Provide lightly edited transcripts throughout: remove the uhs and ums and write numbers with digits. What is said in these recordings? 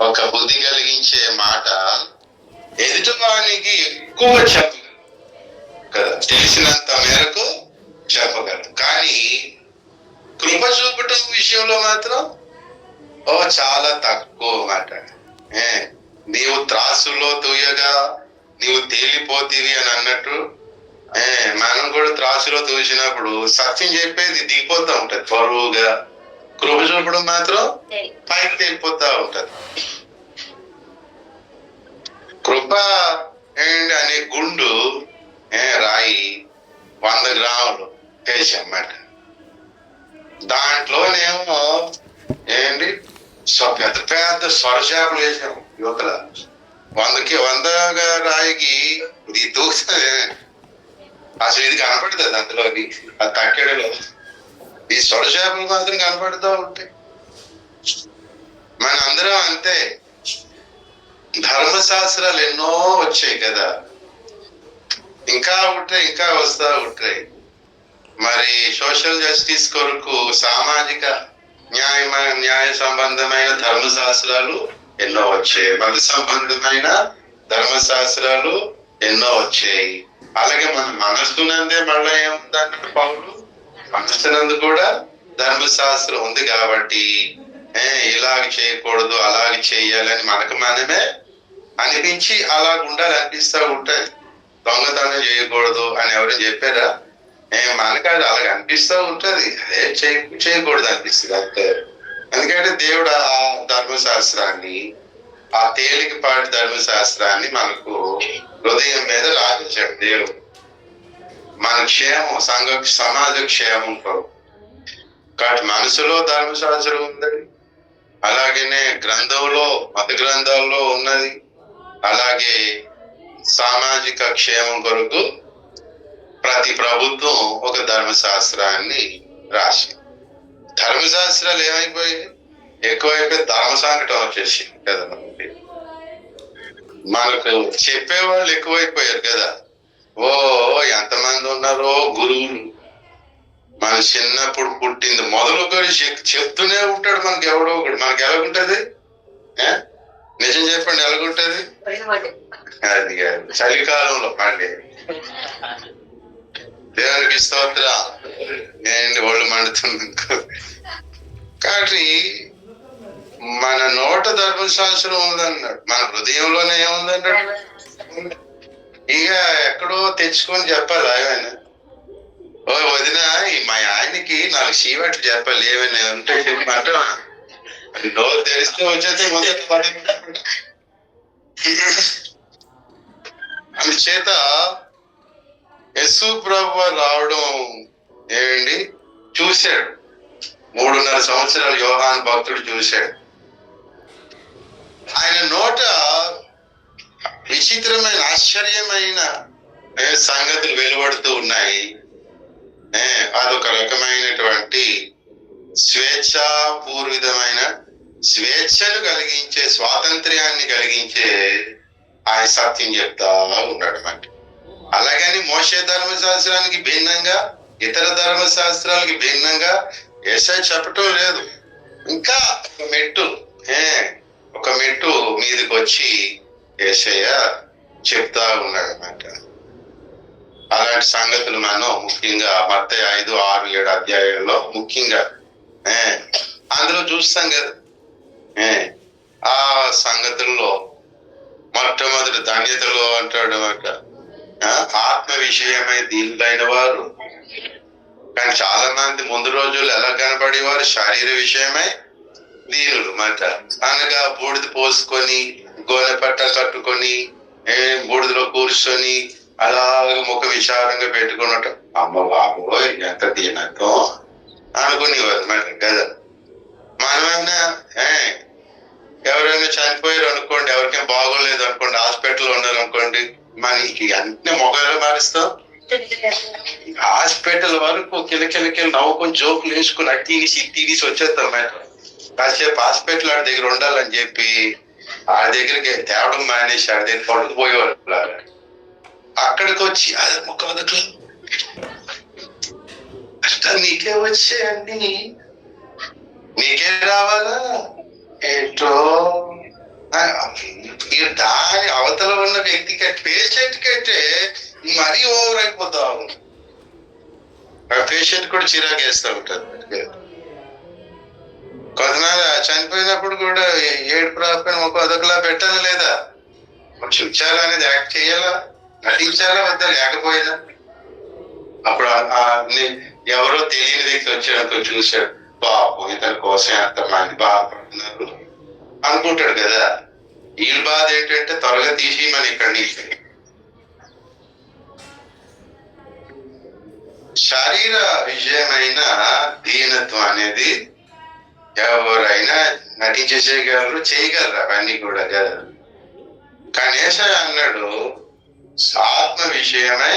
ఒక బుద్ధి కలిగించే మాట ఎదుటివానికి ఎక్కువ చెప్పగలరు కదా, తెలిసినంత మేరకు చెప్పగలరు. కానీ కృప చూపటం విషయంలో మాత్రం చాలా తక్కువ మాట. నీవు త్రాసులో తూయగా నీవు తేలిపోతీవి అని అన్నట్టు మనం కూడా త్రాసులో తూసినప్పుడు సత్యం చెప్పేది దిగిపోతా ఉంటది బరువుగా. కృప చూపడం మాత్రం పైకి తేలిపోతా ఉంటది. కృప అనే గుండు రాయి 100 గ్రాములు వేసామాట. దాంట్లోనేమో పెద్ద పెద్ద స్వరశాపలు వేసాము యువతల. 100 రాయికి ఇది దూకుతుంది, అసలు ఇది కనపడుతుంది అందులోని ఆ తక్కెడలో. ఈ స్వరశాపలు మాత్రం కనపడుతూ ఉంటాయి. మన అందరం అంతే. ధర్మశాస్త్రాలు ఎన్నో వచ్చాయి కదా, ఇంకా ఉంటాయి, ఇంకా వస్తా ఉంటాయి. మరి సోషల్ జస్టిస్ కొరకు సామాజిక న్యాయ సంబంధమైన ధర్మశాస్త్రాలు ఎన్నో వచ్చాయి, మత సంబంధమైన ధర్మశాస్త్రాలు ఎన్నో వచ్చాయి. అలాగే మన మనస్సునందే మళ్ళా ఏముందన్నట్టు పౌరులు, మనస్సునందు కూడా ధర్మశాస్త్రం ఉంది కాబట్టి ఇలాగ చేయకూడదు అలాగ చేయాలని మనకు మనమే అనిపించి అలాగ ఉండాలి అనిపిస్తూ ఉంటాయి. దొంగతనం చేయకూడదు అని ఎవరు చెప్పారా? మనకు అది అలాగ అనిపిస్తూ ఉంటది, అదే చేయకూడదు అనిపిస్తుంది అంతే. ఎందుకంటే దేవుడు ఆ ధర్మశాస్త్రాన్ని, ఆ తేలికపాటి ధర్మశాస్త్రాన్ని మనకు హృదయం మీద రాయించాడు దేవుడు. మన క్షేమం, సమాజ క్షేమం కొరకు. కాబట్టి మనసులో ధర్మశాస్త్రం ఉందని, అలాగనే గ్రంథంలో, మత గ్రంథాల్లో ఉన్నది. అలాగే సామాజిక క్షేమం కొరకు ప్రతి ప్రభుత్వం ఒక ధర్మశాస్త్రాన్ని రాసి, ధర్మశాస్త్రాలు ఏమైపోయాయి? ఎక్కువైపోయి ధర్మ సంకటం వచ్చేసింది కదా. మనకు చెప్పేవాళ్ళు ఎక్కువైపోయారు కదా. ఎంతమంది ఉన్నారో గురువులు. మన చిన్నప్పుడు పుట్టింది మొదలుకొని చెప్తూనే ఉంటాడు మనకి ఎవడో ఒకడు. మనకి ఎలాగుంటది? నిజం చెప్పండి, ఎలాగుంటది? అది కాదు, చలికాలంలో పండే దేవునికి స్తోత్రం. ఒళ్ళు మండుతుంది. కాబట్టి మన నోట ధర్మశాస్త్రం ఉందన్నాడు, మన హృదయంలోనే ఏముందన్నాడు. ఇక ఎక్కడో తెచ్చుకొని చెప్పాలి. ఏమైనా వదిన మా ఆయనకి 4 చీవట్లు చెప్పాలి, ఏమైనా ఉంటే చెప్పమంటే నోరు తెరిస్తే వచ్చేస్తే మొదటి అందుచేత యేసు ప్రభువు రావడం చూశాడు. 3.5 సంవత్సరాలు యోహాను భక్తుడు చూశాడు. ఆయన నోట విచిత్రమైన ఆశ్చర్యమైన సంగతులు వెలువడుతూ ఉన్నాయి. అదొక రకమైనటువంటి స్వేచ్ఛాపూర్వితమైన, స్వేచ్ఛను కలిగించే, స్వాతంత్ర్యాన్ని కలిగించే ఆయన సత్యం చెప్తా ఉన్నాడు మనకి. అలాగని మోషే ధర్మశాస్త్రానికి భిన్నంగా, ఇతర ధర్మశాస్త్రాలకి భిన్నంగా యేసయ్య చెప్పటం లేదు. ఇంకా ఒక మెట్టు మీదకి వచ్చి యేసయ్య చెప్తా ఉన్నాడు అన్నమాట. అలాంటి సంగతులు మనం ముఖ్యంగా మత్తయి 5, 6, 7 అధ్యాయాల్లో ముఖ్యంగా అందులో చూస్తాం కదా. ఆ సంగతుల్లో మొట్టమొదటి ధన్యతలో అంటాడు అన్నమాట, ఆత్మ విషయమై దీనులైన వారు. కానీ చాలా మంది ముందు రోజులు ఎలా కనబడేవారు? శరీర విషయమై దీనులు మాట. అనగా బూడిద పోసుకొని, గోనె పట్ట కట్టుకొని, బూడిదలో కూర్చొని అలాగ ముఖ విచారంగా పెట్టుకున్నట్టు, అమ్మ బాబోయ్ ఎంత దీనత్వం అనుకునేవారు మాట కదా. మనమైనా ఎవరైనా చనిపోయారు అనుకోండి, ఎవరికైనా బాగోలేదు అనుకోండి, హాస్పిటల్లో ఉన్నారు అనుకోండి, మనకి అన్ని మొగాలు మారుస్తాం. హాస్పిటల్ వరకు కిలకిలకి నవ్వుకొని జోకులు వేసుకుని అటు తీసి వచ్చేస్తాం. కాసేపు హాస్పిటల్ ఆడి దగ్గర ఉండాలని చెప్పి ఆ దగ్గరికి తేవడం మానేసి ఆడి దగ్గర పడుకుపోయేవారు. అక్కడికి వచ్చి అది ముఖ వదకు కష్టం నీకే వచ్చాయండి, నీకే రావాలా ఏంటో ఈ దాని అవతల ఉన్న వ్యక్తికి పేషెంట్ కంటే మరీ ఓవర్ అయిపోతా ఉంది. ఆ పేషెంట్ కూడా చిరాకేస్తూ ఉంటారు. కొంతమంది చనిపోయినప్పుడు కూడా ఏడుపు రాకపోయినా ఒక అదొకలా పెట్టాలి లేదా, కొంచెం ఇచ్చారనేది యాక్ట్ చేయాలా, నటించాలా వద్దా, లేకపోయినా అప్పుడు ఎవరో తెలియని వ్యక్తి వచ్చాడు చూశాడు, పాపం ఇతని కోసం ఎంతమంది బాధపడుతున్నారు అనుకుంటాడు కదా. వీళ్ళ బాధ ఏంటంటే త్వరగా తీసి మన ఇక్కడి నుంచి. శరీర విషయమైన దీనత్వం అనేది ఎవరైనా నటించేసేయగలరు, చేయగలరు అవన్నీ కూడా కదా. కానీ యేసయ్య అన్నాడు ఆత్మ విషయమై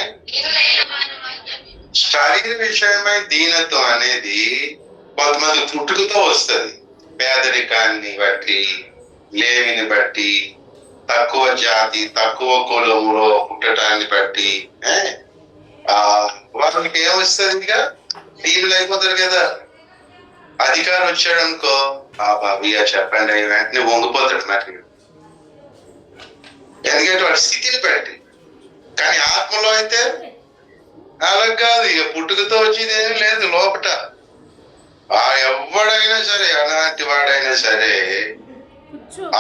శరీర విషయమై దీనత్వం అనేది కొంతమంది పుట్టుకతో వస్తుంది. పేదరికాన్ని బట్టి, లేమిని బట్టి, తక్కువ జాతి తక్కువ కులంలో పుట్టడాన్ని బట్టి వాళ్ళకి ఏమొస్తుంది, ఇక టీవీలు అయిపోతారు కదా. అధికారం వచ్చాడు అనుకో, ఆ బాబియా చెప్పండి వెంటనే వంగిపోతాడు మరి, ఎందుకంటే వాడి స్థితిని బట్టి. కానీ ఆత్మలో అయితే అలా కాదు, ఇక పుట్టుకతో వచ్చేది ఏమీ లేదు లోపట. ఎవడైనా సరే, అలాంటి వాడైనా సరే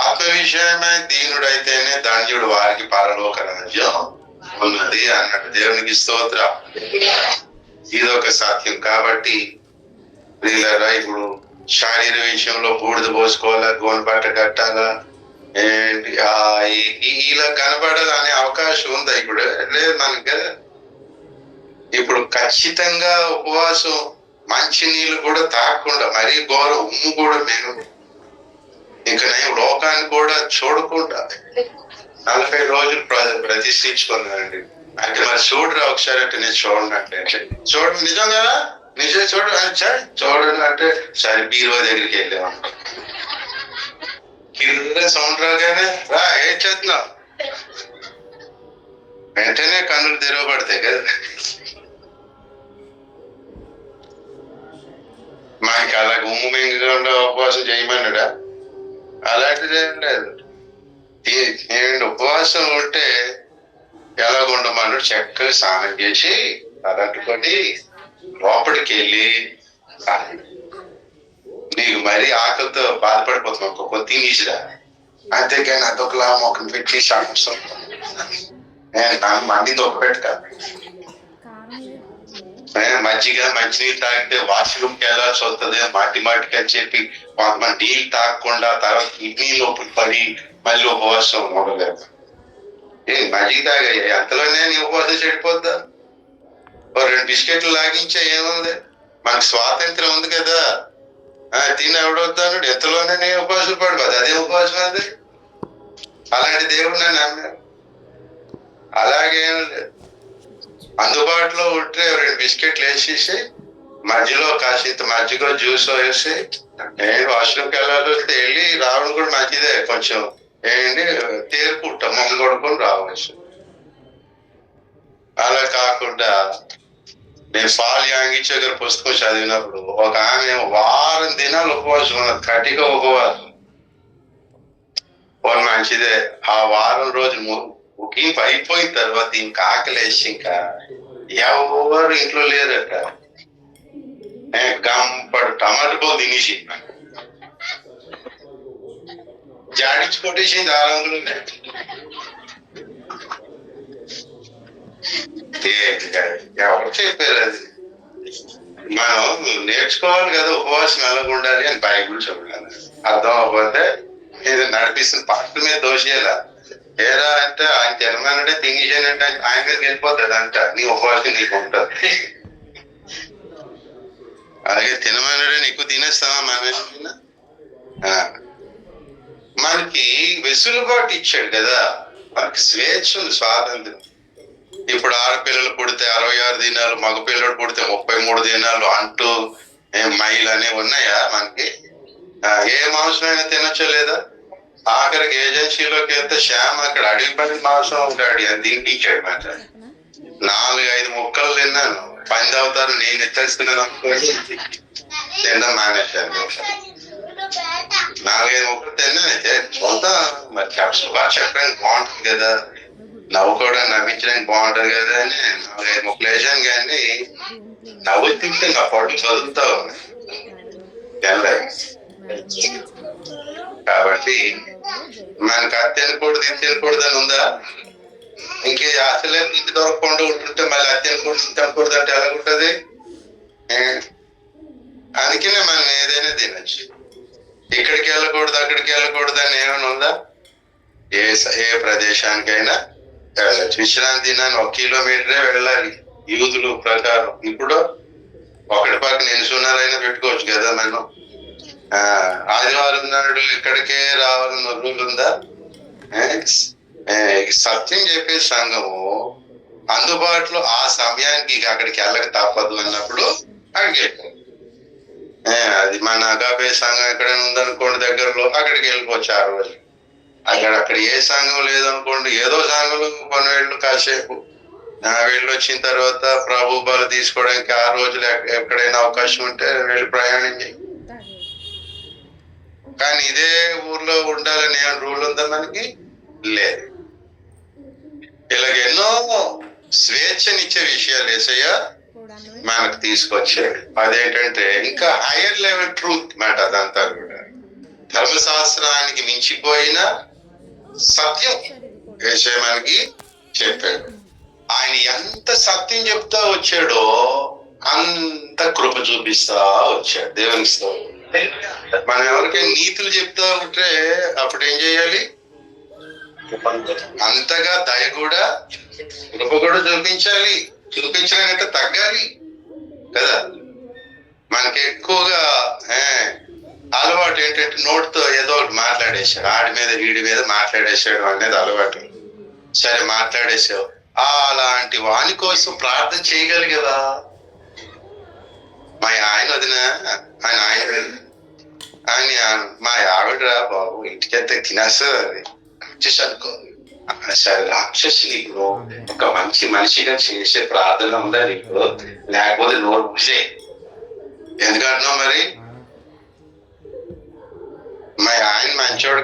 ఆత్మ విషయమే దీనుడైతేనే ధన్యుడు, వారికి పరలోక రాజ్యం ఉన్నది అన్నట్టు. దేవునికి స్తోత్రం. ఇదొక సత్యం. కాబట్టి ప్రియులారా, ఇప్పుడు శారీర విషయంలో బూడిద పోసుకోవాలా, గోనపట్ట కట్టాలా, ఏంటి ఇలా కనపడాలనే అవకాశం ఉందా? ఇప్పుడు లేదు మనకి కదా. ఇప్పుడు ఖచ్చితంగా ఉపవాసం, మంచి నీళ్ళు కూడా తాగకుండా, మరీ ఘోరం ఉమ్ము కూడా మేము ఇంకా నేను లోకాన్ని కూడా చూడకుండా 40 రోజులు ప్రతిష్ఠించుకున్నానండి. అంటే మరి చూడరా ఒకసారి అంటే నేను చూడండి అంటే, చూడండి నిజం కదా, నిజం చూడండి అంటే సరే బీరువా దగ్గరికి వెళ్ళాము. కింద సౌండ్ రాగానే రా ఏం చేస్తున్నావు, వెంటనే కన్నులు తెరవబడతాయి కదా. మనకి అలాగ ఉమ్ము మింగకుండా ఉపవాసం చేయమన్నాడా? అలాంటిది ఏం లేదు. ఉపవాసం ఉంటే ఎలాగుండమన్నాడు, చక్కగా స్నానం చేసి అలాంటి లోపలికి వెళ్ళి, నీకు మరీ ఆకలితో బాధపడిపోతున్నావు ఒక తినేసిరా, అంతేకాని అదొకలా మొక్కను పెట్టి సాగుతాం మంది దొక్క పెట్టుక. మజ్జిగ మంచినీళ్ళు తాగితే వాష్రూమ్కి వెళ్ళాల్సి వస్తుంది మాటికి అని చెప్పి కొంతమంది నీళ్ళు తాగకుండా తర్వాత కిడ్నీ లోపలి పడి మళ్ళీ ఉపవాసం ఉండలేదు. మజ్జిగ తాగాయి అంతలోనే నీ ఉపవాసం చెడిపోద్దా? 2 బిస్కెట్లు లాగించా ఏముంది, మనకు స్వాతంత్రం ఉంది కదా, తిని ఎవడొద్దాడు ఎంతలోనే నీ ఉపవాసం పడిపోద్ది, అదే ఉపవాసం అది. అలాంటి దేవుడు నన్ను నమ్మాను. అలాగేం లేదు, అందుబాటులో ఉంటే 2 బిస్కెట్లు వేసేసి మధ్యలో కాసింత మజ్జిగో జ్యూస్ వేసి వాష్రూమ్కి వెళ్ళాలి వస్తే వెళ్ళి రావడం కూడా మంచిదే. కొంచెం ఏంటి తేరుకుంట మొహం కొడుకొని రావచ్చు. అలా కాకుండా నేను పాల్ యాంగిచే గారి పుస్తకం చదివినప్పుడు ఒక ఆమె వారం దినాలు ఉపవాసం ఉన్నది, కటిక ఉపవాసం. మంచిదే, ఆ వారం రోజులు ముగింపు అయిపోయిన తర్వాత ఇంకా ఆకలేసి ఇంకా ఎవరు ఇంట్లో లేదట, గంపడు టమాటో బాగు తినేసి జాడించి కొట్టేసింది 600. ఎవరు చెప్పారు అది? మనం నేర్చుకోవాలి కదా ఉపవాసం ఎలా ఉండాలి అని బైబుల్ చెప్పాను. అర్థం అవ్వకపోతే ఇది నడిపిస్తున్న పాటల మీద దోషేలా ఏరా అంటే ఆయన తినమనంటే తినేసానంటే ఆయన మీదకి వెళ్ళిపోతాడు అంట, నీ ఉపవాసం నీకు ఉంటుంది. అలాగే తినమన్నాడే నీకు తినేస్తావా మనకి వెసులుబాటు ఇచ్చాడు కదా, మనకి స్వేచ్ఛ ఉంది, స్వాతంత్రం. ఇప్పుడు ఆడపిల్లలు పుడితే 66 దినాలు, మగ పిల్లలు పుడితే 33 దినాలు అంటూ మైలు అనేవి ఉన్నాయా మనకి? ఏ మాంసమైనా తినొచ్చో లేదా? ఆఖరికి ఏజెన్సీలోకి వెళ్తే శ్యామ్ అక్కడ అడిగి పడి మాంసం ఉంటాడు, దీనికి ఇచ్చాడు మాట. 4-5 ముక్కలు తిన్నాను, 10 అవుతారు నేను ఎత్తేస్తున్నాను అనుకోండి, తినడం మానేశాను. 4-5 ముక్కలు తిన్నాను, సొంత మరి సుభాష్ చెప్పడానికి బాగుంటుంది కదా, నవ్వుకోవడానికి నవ్వించడానికి బాగుంటది కదా అని 4-5 ముక్కలు వేసాను. కానీ నవ్వుతుంటే నా పళ్ళు చదువుతావు కాబట్టి మనకు అది తినకూడదు ఇది తినకూడదు అని ఉందా? ఇంకే అసలే ఇంటి దొరకకుండా ఉంటుంటే మళ్ళీ అది తినకూడదు ఇది తినకూడదు అంటే ఎలాగుంటది? అందుకనే మనం ఏదైనా తినచ్చు. ఇక్కడికి వెళ్ళకూడదు అక్కడికి వెళ్ళకూడదు అని ఏమైనా ఉందా? ఏ ప్రదేశానికైనా వెళ్ళచ్చు. విశ్రాంతి దినాన్ని 1 కిలోమీటరే వెళ్ళాలి యూదులు ప్రకారం. ఇప్పుడు ఒకటి పక్కన నిలుచున్నారైనా పెట్టుకోవచ్చు కదా మనం. ఆదివారం నాడు ఇక్కడికే రావాలన్న రూల్ ఉందా? సత్యం చెప్పే సంఘము అందుబాటులో ఆ సమయానికి అక్కడికి వెళ్ళక తప్పదు అన్నప్పుడు అక్కడికి వెళ్ళిపోతుంది. అది మన అగాపే సంఘం ఎక్కడైనా ఉందనుకోండి దగ్గరలో, అక్కడికి వెళ్ళిపోవచ్చు ఆ రోజు. అక్కడ ఏ సంఘం లేదనుకోండి, ఏదో సంఘంలో కొన్ని వేళ్ళు కాసేపు వెళ్ళొచ్చిన తర్వాత ప్రభు బలు తీసుకోవడానికి ఆ రోజులు ఎక్కడైనా అవకాశం ఉంటే వెళ్ళి ప్రయాణం చేయి. కానీ ఇదే ఊర్లో ఉండాలని ఏమైనా రూల్ ఉందా? మనకి లేదు. ఇలాగ ఎన్నో స్వేచ్ఛనిచ్చే విషయాలు యేసయ్య మనకు తీసుకొచ్చాడు. అదేంటంటే ఇంకా హైయర్ లెవెల్ ట్రూత్ మాట. అదంతా కూడా ధర్మశాస్త్రానికి మించిపోయిన సత్యం యేసయ్య మనకి చెప్పాడు. ఆయన ఎంత సత్యం చెప్తా వచ్చాడో అంత కృప చూపిస్తా వచ్చాడు. దేవునికి మనం ఎవరికైనా నీతులు చెప్తా ఉంటే అప్పుడు ఏం చేయాలి? అంతగా దయ కూడా కృప కూడా చూపించాలి. చూపించడానికంటే తగ్గాలి కదా. మనకి ఎక్కువగా అలవాటు ఏంటంటే నోటితో ఏదో ఒకటి మాట్లాడేశాడు, ఆడి మీద వీడి మీద మాట్లాడేశాడు అనేది అలవాటు. సరే మాట్లాడేసావు, అలాంటి వాని కోసం ప్రార్థన చేయగలిగేవా? మా ఆయన వదిన ఆయన మా ఆవిడరా బాబు ఇంటికెళ్తే తినేస్తుంది, అది రాక్షసి అనుకో. సరే రాక్షసి నీకు ఒక మంచి మనిషిగా చేసే ప్రార్థన ఉందా నీకు? లేకపోతే నోరు మూసే. ఎందుకంటున్నావు మరి? మా ఆయన మంచోడు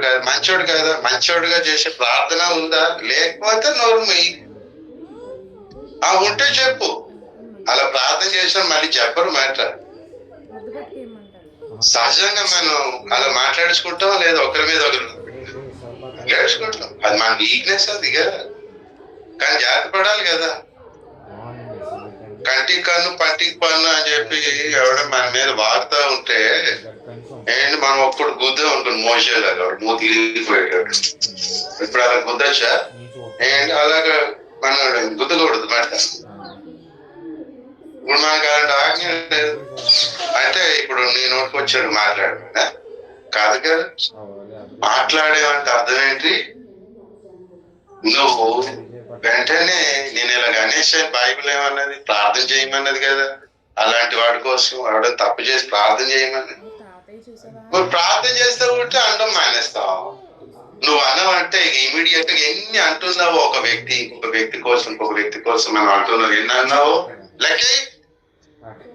కదా, మంచోడుగా చేసే ప్రార్థన ఉందా? లేకపోతే నోరు మూయి. ఉంటే చెప్పు. అలా ప్రార్థన చేసిన మళ్ళీ చెప్పరు మాట. సహజంగా మనం అలా మాట్లాడుకుంటాం, లేదా ఒకరి మీద ఒకరు మాట్లాడుకుంటాం. అది మన వీక్నెస్ అది కదా. కానీ జాగ్రత్త పడాలి కదా. కంటికి కన్ను పంటికి పన్ను అని చెప్పి ఎవడ మన మీద వాడుతూ ఉంటే ఏంటి, మనం ఒక్కడు గుద్దే ఉంటుంది మోసేలాగా, మూతి పోయేటట్టు. ఇప్పుడు అలా గుద్దచ్చా ఏంటి? అలాగా మనం గుద్దకూడదు మాట. ఇప్పుడు మనకు అలాంటి ఆజ్ఞ లేదు. అంటే ఇప్పుడు నీ నోటికి వచ్చాడు మాట్లాడు కాదు కదా. మాట్లాడేవంటే అర్థం ఏంటి? నువ్వు వెంటనే నేను ఇలాగ అనేసి బైబిల్ ఏమన్నది? ప్రార్థన చేయమన్నది కదా. అలాంటి వాడి కోసం వాడు తప్పు చేసి ప్రార్థన చేయమన్నది. నువ్వు ప్రార్థన చేస్తే ఉంటే అండం మానేస్తావు. నువ్వు అన్నావంటే ఇమీడియట్ గా ఎన్ని అంటున్నావు ఒక వ్యక్తి కోసం మనం అంటున్నావు. ఎన్ని అన్నావు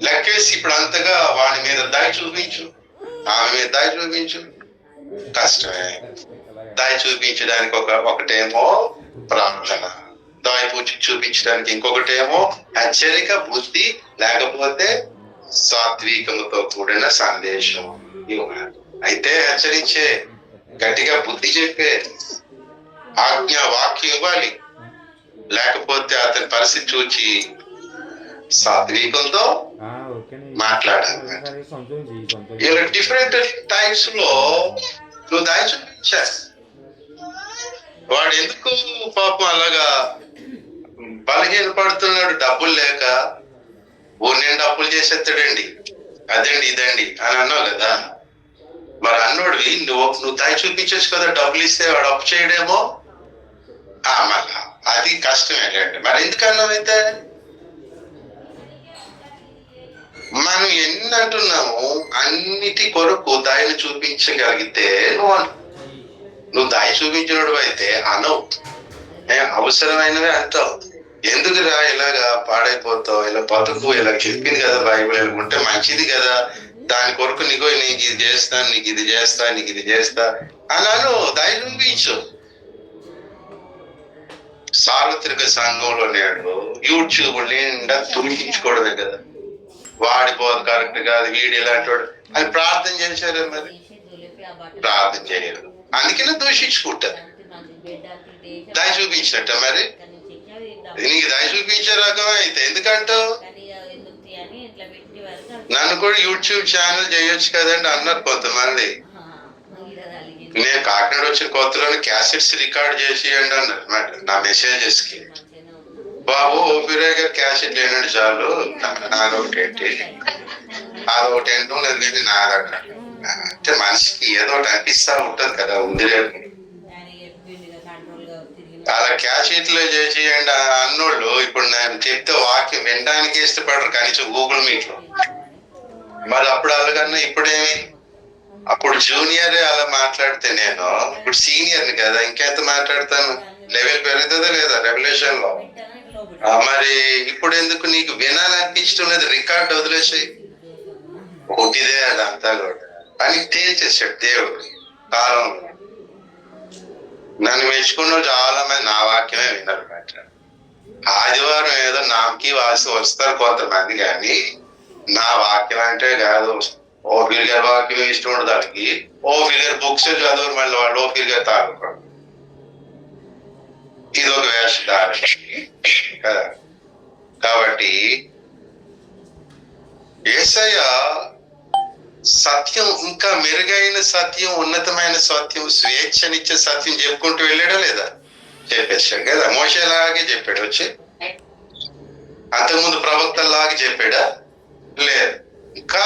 లెక్కేసి ఇప్పుడు అంతగా వాడి మీద దయ చూపించు, ఆమె మీద దయ చూపించు. కష్టమే. దయ చూపించడానికి ఒకటేమో ప్రార్థన, దయ చూపించడానికి ఇంకొకటేమో హెచ్చరిక బుద్ధి, లేకపోతే సాత్వికముతో కూడిన సందేశం ఇవ్వాలి. అయితే హెచ్చరించే, గట్టిగా బుద్ధి చెప్పే ఆజ్ఞ వాక్యం ఇవ్వాలి. లేకపోతే అతని పరిస్థితి చూచి సాత్వికంతో మాట్లాడాలి. ఇలా డిఫరెంట్ టైమ్స్ లో నువ్వు దయ చూపించా. వాడు ఎందుకు పాపం అలాగా బలహీన పడుతున్నాడు? డబ్బులు లేక నిండా అప్పులు చేసేస్తాడండి, అదండి ఇదండి అని అన్నావు కదా. మరి అన్నోడివి నువ్వు దయ చూపించచ్చు కదా. డబ్బులు ఇస్తే వాడు అప్పు చేయడేమో. మళ్ళా అది కష్టం ఏంటంటే మరి ఎందుకు అన్నావైతే? మనం ఎన్ని అంటున్నాము, అన్నిటి కొరకు దయను చూపించగలిగితే నువ్వు దయ చూపించినోడు అయితే అనవు, అవసరమైనవే అంటావు. ఎందుకురా ఇలాగా పాడైపోతావు, ఇలా బతుకు ఇలా చెప్పింది కదా బైబిల్, ఉంటే మంచిది కదా. దాని కొరకు నీకు ఇది చేస్తాను, నీకు ఇది చేస్తా, నీకు ఇది చేస్తా అన్నాను. దాన్ని చూపించు. సార్వత్రిక సంఘంలో నేడు యూట్యూబ్ నిండా తుడిపించుకోవడమే కదా. వాడిపోదు, కరెక్ట్ కాదు, వీడి ఇలాంటి వాడు అని ప్రార్థన చేశారు. మరి ప్రార్థన చేయరు, అందుకనే దూషించుకుంటారు. దాన్ని చూపించినట్ట మరి నీకు దాన్ని చూపించే రకం అయితే ఎందుకంటావు? నన్ను కూడా యూట్యూబ్ ఛానల్ చేయొచ్చు కదండి అన్నారు కొంతమంది. నేను కాకినాడ వచ్చిన కొత్తలోని క్యాసెట్స్ రికార్డ్ చేసేయండి అన్నారు నా మెసేజెస్ కి. బాబు ఓపిరే గారు క్యాసెట్ లేనండి చాలు, నాదొకటి ఏంటి అదొకటి ఏంటో లేదు కానీ నాదట అంటే మనిషికి ఏదో ఒకటి అనిపిస్తా ఉంటది కదా, ఉంది లేదు. అలా క్యాసెట్లో చేసేయండి అన్నోళ్ళు ఇప్పుడు నేను చెప్తే వాక్యం వినడానికి ఇష్టపడరు కనీసం గూగుల్ మీట్ లో. మరి అప్పుడు అలాగన్నా ఇప్పుడేమి, అప్పుడు జూనియర్ అలా మాట్లాడితే నేను ఇప్పుడు సీనియర్ని కదా, ఇంకెంత మాట్లాడతాను? లెవెల్ పెరుగుతుందా లేదా రెవల్యూషన్ లో? మరి ఇప్పుడు ఎందుకు నీకు వినాలనిపించడం రికార్డ్ వదిలేసాయి ఒకటిదే అదంతా కూడా అని తేల్చేసాడు దేవుడు కాలంలో. నన్ను మెచ్చుకున్న చాలా మంది నా వాక్యమే విన్నారు. ఆదివారం ఏదో నామకి వస్తారు కొంతమంది, కానీ నా వాక్యం అంటే కాదు. ఓపిల్ గారి వాక్యం ఇష్టం ఉండదు దానికి. ఓపిల్ గారి బుక్స్ చదవరు మళ్ళీ వాళ్ళు, ఓపిల్ గారు తాగుతారు. ఇది ఒక వేషధారణ కదా. కాబట్టి యేసయ్య సత్యం, ఇంకా మెరుగైన సత్యం, ఉన్నతమైన సత్యం, స్వేచ్ఛనిచ్చే సత్యం చెప్పుకుంటూ వెళ్ళాడా లేదా? చెప్పేశాడు కదా. మోషేలాగే చెప్పాడు వచ్చి, అంతకుముందు ప్రవక్తలాగా చెప్పాడా? లేదు, ఇంకా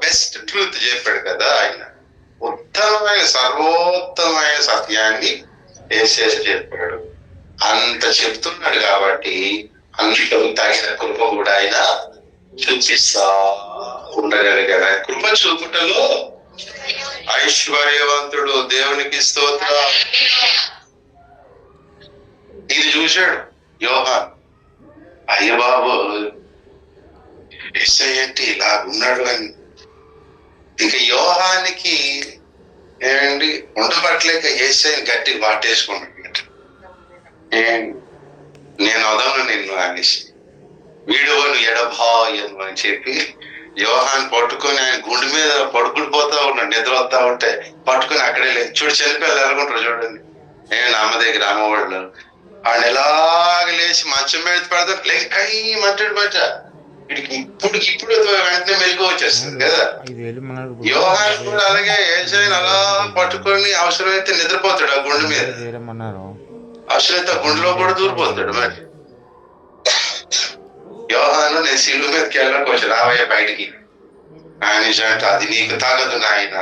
బెస్ట్ ట్రూత్ చెప్పాడు కదా ఆయన. ఉత్తమమైన సర్వోత్తమైన సత్యాన్ని వేసేసి చెప్పాడు. అంత చెప్తున్నాడు కాబట్టి అంతకు తగిన కృప కూడా ఆయన చూపిస్తా ఉండగలిగాడు. కృప చూపుటలో ఐశ్వర్యవంతుడు, దేవునికి స్తోత్ర. ఇది చూశాడు యోహాన్. అయ్య బాబు యేసయ్య అంటే ఇలా ఉన్నాడు అని. ఇంకా యోహానికి ఏమండి ఉండబట్టలేక యేసయ్యని గట్టి వాటేసుకున్నాడు. నేను వదలను నిన్ను అనేసి, వీడువను ఎడబాయను అని చెప్పి యోహాన్ పట్టుకొని ఆయన గుండె మీద పడుకుని పోతా ఉన్నాడు. నిద్ర వస్తా ఉంటే పట్టుకొని అక్కడే లేదు. చూడు చనిపోయి ఎలాగుంటారు చూడండి. అమ్మ దగ్గర అమ్మవాళ్ళు ఆయన ఎలాగ లేచి మంచం మీద పెడతారు, లేక మంటాడు బట్ట. ఇప్పుడు వెంటనే మెలుగు వచ్చేస్తుంది కదా. యోహాన్ కూడా అలాగే యేసయ్యని అలా పట్టుకొని అవసరమైతే నిద్రపోతాడు ఆ గుండె మీద, అవసరమైతే ఆ గుండెలో కూడా దూరిపోతాడు. మరి యోహాను నేను శిలువ మీదకి వెళ్ళడానికి వచ్చి రావయ్య బయటికి అంటే అది నీకు తాగదు నాయన,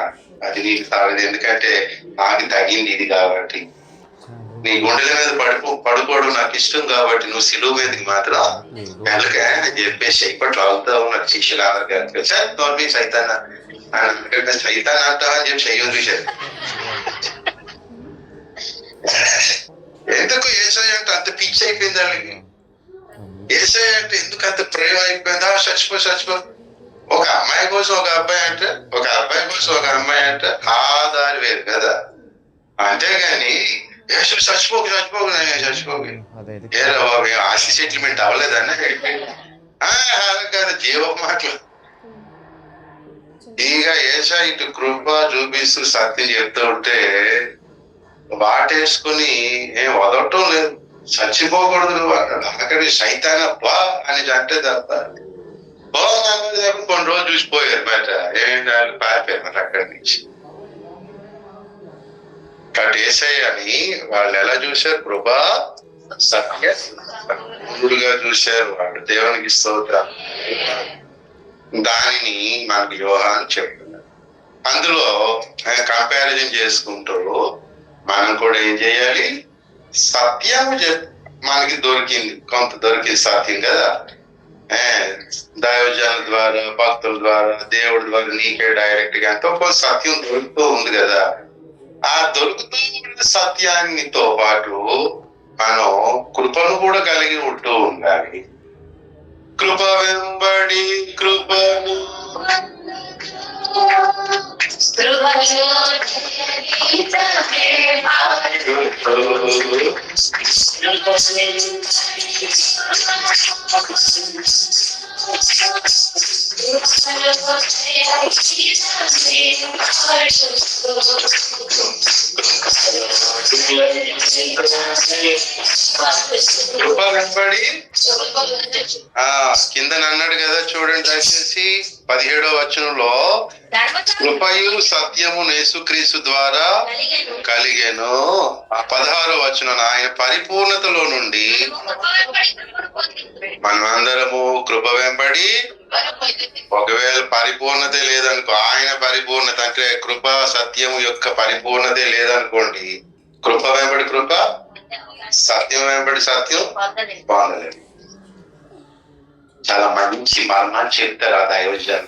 అది నీకు తాగదు, ఎందుకంటే నాకు తగింది ఇది కాబట్టి. నీ గుండెల మీద పడుకోవడం నాకు ఇష్టం కాబట్టి నువ్వు శిలువ మీదకి మాత్రం వెళ్ళక అని చెప్పేసి ఇప్పట్లో అవుతా ఉన్నారు శిష్యులు అందరికీ. సైతాన్ సైతాన్ అంటా అని చెప్పి చెయ్యొద్దు చూశారు. ఎందుకు యేసయ్య అంటే అంత పిచ్చి అయిపోయింది వాళ్ళకి. యేసయ్య అంటే ఎందుకు అంత ప్రేమ అయిపోయిందా? చచ్చిపో ఒక అమ్మాయి కోసం ఒక అబ్బాయి అంటే, ఒక అబ్బాయి కోసం ఒక అమ్మాయి అంటే ఆ దారి వేరు కదా. అంతేగాని యేసు చచ్చిపోకు ఏరా బాబు ఆస్తి సెటిల్మెంట్ అవ్వలేదన్న కదా జీవ మాటలు. ఇక యేసయ్య ఇటు కృప చూపిస్తూ సత్యం చెప్తూ ఉంటే వాటేసుకుని ఏం వదలటం లేదు. చచ్చిపోకూడదు నువ్వు అన్నాడు. అక్కడ సైతాన బా అని అంటే తప్ప కొన్ని రోజులు చూసిపోయారు బయట. ఏంటి వాళ్ళు పారిపోయారు మరి అక్కడి నుంచి. కాబట్టి యేసయ్యని వాళ్ళు ఎలా చూశారు? కృపా సత్యగా చూశారు వాళ్ళు. దేవునికి స్తోత్రం. దానిని మనకి యోహాను చెప్తున్నారు. అందులో కంపారిజన్ చేసుకుంటూ మనం కూడా ఏం చేయాలి? సత్యం మనకి దొరికింది, కొంత దొరికింది సత్యం కదా. దైవజనుల ద్వారా, భక్తుల ద్వారా, దేవుడి ద్వారా నీకే డైరెక్ట్ గా ఎంతో కొంత సత్యం దొరుకుతూ ఉంది కదా. ఆ దొరుకుతూ ఉన్న సత్యాన్నితో పాటు మనం కృపను కూడా కలిగి ఉంటూ ఉండాలి. కృప వెంబడి కృపను కృప వెంబడి కింద అన్నాడు కదా, చూడండి దయచేసి 17వ వచనంలో, కృపయు సత్యము యేసుక్రీస్తు ద్వారా కలిగెను. 16వ వచనం, ఆయన పరిపూర్ణతలో నుండి మనమందరము కృప వెంబడి, ఒకవేళ పరిపూర్ణత లేదనుకో, ఆయన పరిపూర్ణత అంటే కృప సత్యము యొక్క పరిపూర్ణత లేదనుకోండి, కృప వెంబడి కృప, సత్యం వెంబడి సత్యం పొందలేదు. చాలా మంచి మర్మాన్ని చెప్తారు ఆ దైవజనం.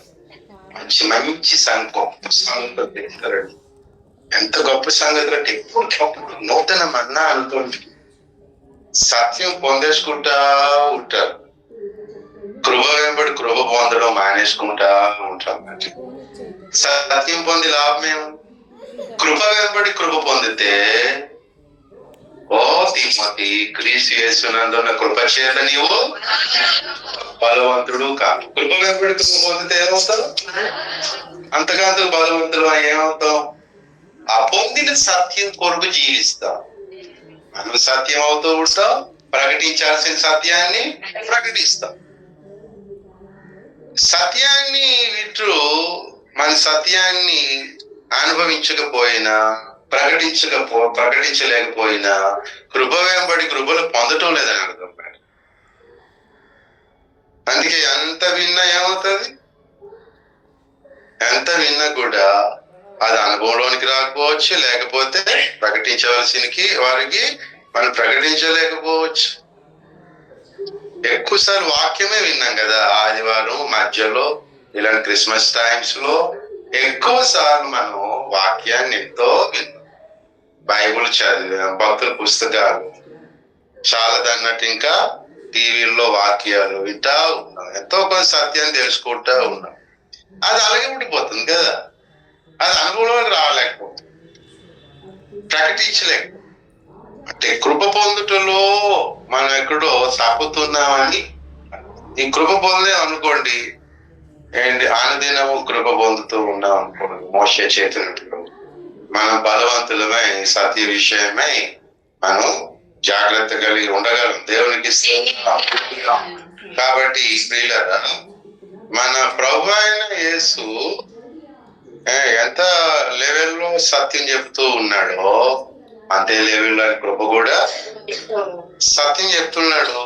మంచి మంచి గొప్ప సంగతులు చెప్తారండి. ఎంత గొప్ప సంగతులు అంటే ఎప్పటికప్పుడు నూతన మన్నా అనుకోండి, సత్యం పొందేసుకుంటా ఉంటారు, కృప వెంబడి కృప పొందడం మానేసుకుంటా ఉంటాం. సత్యం పొంది లాభమేం? కృప వెంబడి కృప పొందితే, ఓ తిమోతి, క్రీస్తు యేసునందున్న కృప చేత నీవు బలవంతుడు కాదు. కృప వెంబడి కృప పొందితే ఏమవుతావు? అంతకాంత బలవంతుడు ఏమవుతాం? ఆ పొందిన సత్యం కొరకు జీవిస్తాం. మనం సత్యం అవుతూ ఉంటాం, ప్రకటించాల్సిన సత్యాన్ని ప్రకటిస్తాం. సత్యాన్ని విట్టు మన సత్యాన్ని అనుభవించకపోయినా, ప్రకటించలేకపోయినా, కృప వెంబడి కృపలు పొందటం లేదని అర్థం. అందుకే ఎంత విన్నా ఏమవుతుంది? ఎంత విన్నా కూడా అది అనుభవంలోనికి రాకపోవచ్చు, లేకపోతే ప్రకటించవలసిన వారికి మనం ప్రకటించలేకపోవచ్చు. ఎక్కువసార్లు వాక్యమే విన్నాం కదా, ఆదివారం మధ్యలో ఇలాంటి క్రిస్మస్ టైమ్స్ లో ఎక్కువ సార్లు మనం వాక్యాన్ని ఎంతో విన్నాం. బైబుల్ చదివాం, భక్తుల పుస్తకాలు చాలదన్నట్టు ఇంకా టీవీల్లో వాక్యాలు వింటా ఉన్నాం, ఎంతో కొంత సత్యాన్ని తెలుసుకుంటా ఉన్నాం. అది అలాగే ఉండిపోతుంది కదా, అది అనుభవంలోకి రాలేకపోతుంది, ప్రకటించలేకపోతుంది. అంటే కృప పొందుటలో మనం ఎక్కడో తప్పుతున్నామని. ఈ కృప పొందే అనుకోండి, ఏంటి అనుదినము కృప పొందుతూ ఉన్నాం అనుకోండి, మోషే చేతున్నట్లు మనం బలవంతులమై సత్య విషయమై మనం జాగ్రత్త కలిగి ఉండగలం. దేవునికి కాబట్టి ప్రియులారా, మన ప్రభు అయిన యేసు ఎంత లెవెల్లో సత్యం చెప్తూ ఉన్నాడో అంతే లెవెల్లో కృప కూడా సత్యం చెప్తున్నాడు.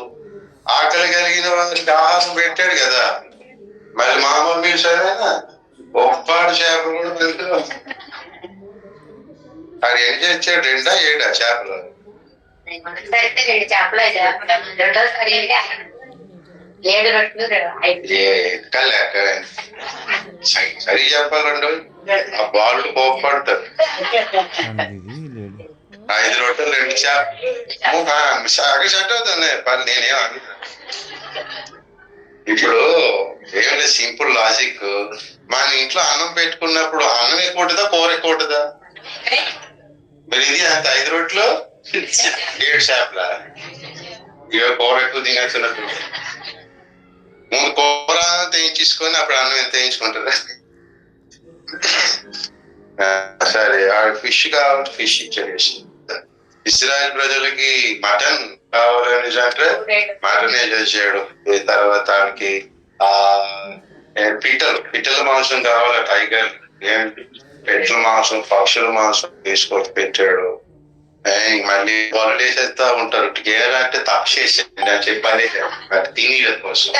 ఆకలి కలిగిన వారికి ఆహారం పెట్టాడు కదా, మరి మామూలు మీరు సరేనా ఒప్పాడు చేపలు కూడా పెడతాడు. అది ఏం చేస్తాడు? 2 7 చేపలు సరి చెప్పాలండి, ఆ బాళ్ళు కోపడతారు. 5 రొట్టెలు 2 చేపలు సెట్ అవుతుంది పని. నేనేం అనుకున్నా, ఇప్పుడు ఏమైనా సింపుల్ లాజిక్. మన ఇంట్లో అన్నం పెట్టుకున్నప్పుడు అన్నం ఎక్కువ ఉంటుందా, కూర ఎక్కువ ఉంటుందా? మరి ఇది అంత 5 రొట్టెలు 7 చేపల, ఇక కూర ఎక్కువ తినేస్తున్నట్టు. ముందు కూర తెయించుకొని అప్పుడు అన్నం ఎంత వేయించుకుంటారా? సరే, ఫిష్ కావాలి, ఫిష్ ఇచ్చేసి. ఇస్రాయల్ ప్రజలకి మటన్ కావాలని అంటే మటనే చేసాడు. తర్వాత వాళ్ళకి పిట్టల మాంసం కావాలి, టైగర్ పెట్ల మాంసం, పక్షుల మాంసం తీసుకొచ్చి పెట్టాడు. మళ్ళీ వలలు వేసేస్తా ఉంటారు, గేర అంటే తప్పేసేయండి అని చెప్పని తినీల కోసం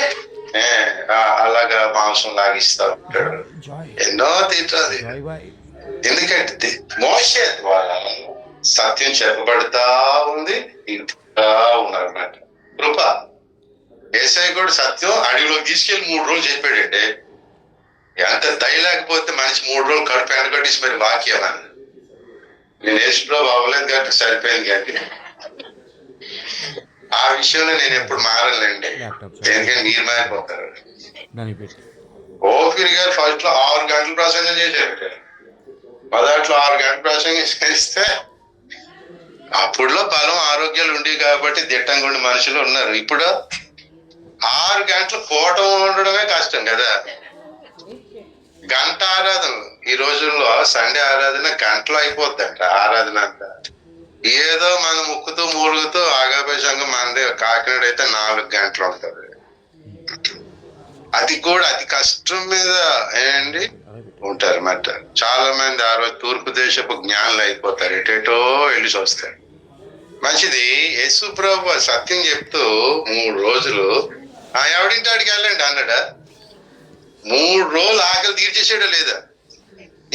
అలాగా మాంసం లాగిస్తా ఉంటాడు. ఎన్నో తింటుంది. ఎందుకంటే మోషే ద్వారా సత్యం చెప్పబడతా ఉంది, ఇంటా ఉన్నారన్నమాట. కృప యేసయ్య కూడా సత్యం అడవిలోకి తీసుకెళ్లి 3 రోజులు చెప్పాడంటే, ఎంత దయ లేకపోతే మనిషి 3 రోజులు కడుపు ఎండగట్టేసి మరి వాక్యం అని. నేను యేసులో అవ్వలేదు కాబట్టి సరిపోయింది. కానీ ఆ విషయంలో నేను ఎప్పుడు మారలేండి, ఎందుకంటే మీరు మారిపోతారు. ఓపిరి గారు ఫస్ట్ లో 6 గంటలు ప్రసంగం చేశారు. మొదట్లో 6 గంటలు ప్రసంగం చేస్తే అప్పుడులో బలం ఆరోగ్యాలు ఉండేవి కాబట్టి దిట్టంగా ఉండి మనుషులు ఉన్నారు. ఇప్పుడు 6 గంటలు కూటం ఉండడమే కష్టం కదా. గంట ఆరాధన ఈ రోజుల్లో, సండే ఆరాధన గంటలో అయిపోద్దంట ఆరాధన అంతా. ఏదో మనం ముక్కుతూ మూలుగుతూ ఆగాపే సంఘం మనదే కాకినాడ అయితే 4 గంటలు ఉంటది. అది కూడా అతి కష్టం మీద ఏంటి ఉంటారు మాట. చాలా మంది ఆ రోజు తూర్పు దేశపు జ్ఞానులు అయిపోతారు, ఎటేటో వెళ్ళి వస్తారు. మంచిది. యేసు ప్రభు సత్యం చెప్తూ 3 రోజులు ఎవడింటాడికి వెళ్ళండి అన్నాడా? 3 రోజులు ఆకలి తీర్చేసాడా లేదా?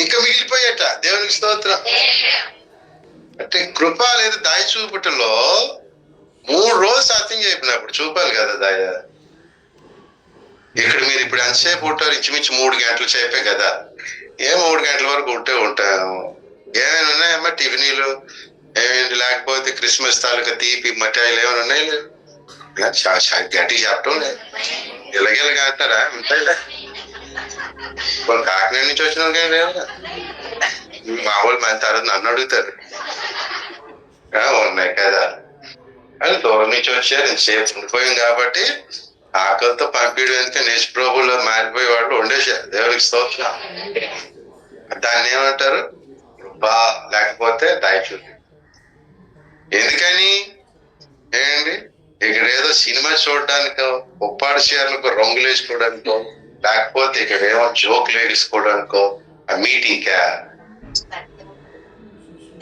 ఇంకా మిగిలిపోయేట. దేవునికి స్తోత్రం. అంటే కృప లేదా దయ చూపుటలో 3 రోజులు సత్యం చెప్పినప్పుడు చూపాలి కదా దయ. ఇక్కడ మీరు ఇప్పుడు ఎంతసేపు ఉంటారు? ఇంచుమించు 3 గంటలు చెప్పే కదా. 3 గంటల వరకు ఉంటాము. ఏమైనా ఉన్నాయమ్మా టిఫినీలు ఏమైంది? లేకపోతే క్రిస్మస్ తాలూకా తీపి మిఠాయిలు ఏమైనా ఉన్నాయి? గట్టి చెప్పడం లేదు. ఇలాగేలాగా అంటారా? ఉంటాయిలే. వాళ్ళు కాకినాడ నుంచి వచ్చిన మా వాళ్ళు మన తర్వాత నన్ను అడుగుతారు, ఉన్నాయి కదా అని. దూరం నుంచి వచ్చారు, సేఫ్ ఉండిపోయింది కాబట్టి ఆకలితో పంపించడం ఎందుకు నేష్ ప్రభులో మారిపోయే వాళ్ళు ఉండేశారు. దేవుడికి స్తోత్రం. దాన్ని ఏమంటారు? బా లేకపోతే దయచూ. ఎందుకని ఏంటి? ఇక్కడ ఏదో సినిమా చూడడానికో, ఉప్పాడు చీరలకు రంగులు వేసుకోవడానికో, లేకపోతే ఇక్కడ ఏమో జోకులు వేసుకోవడానికో, ఆ మీటింగ్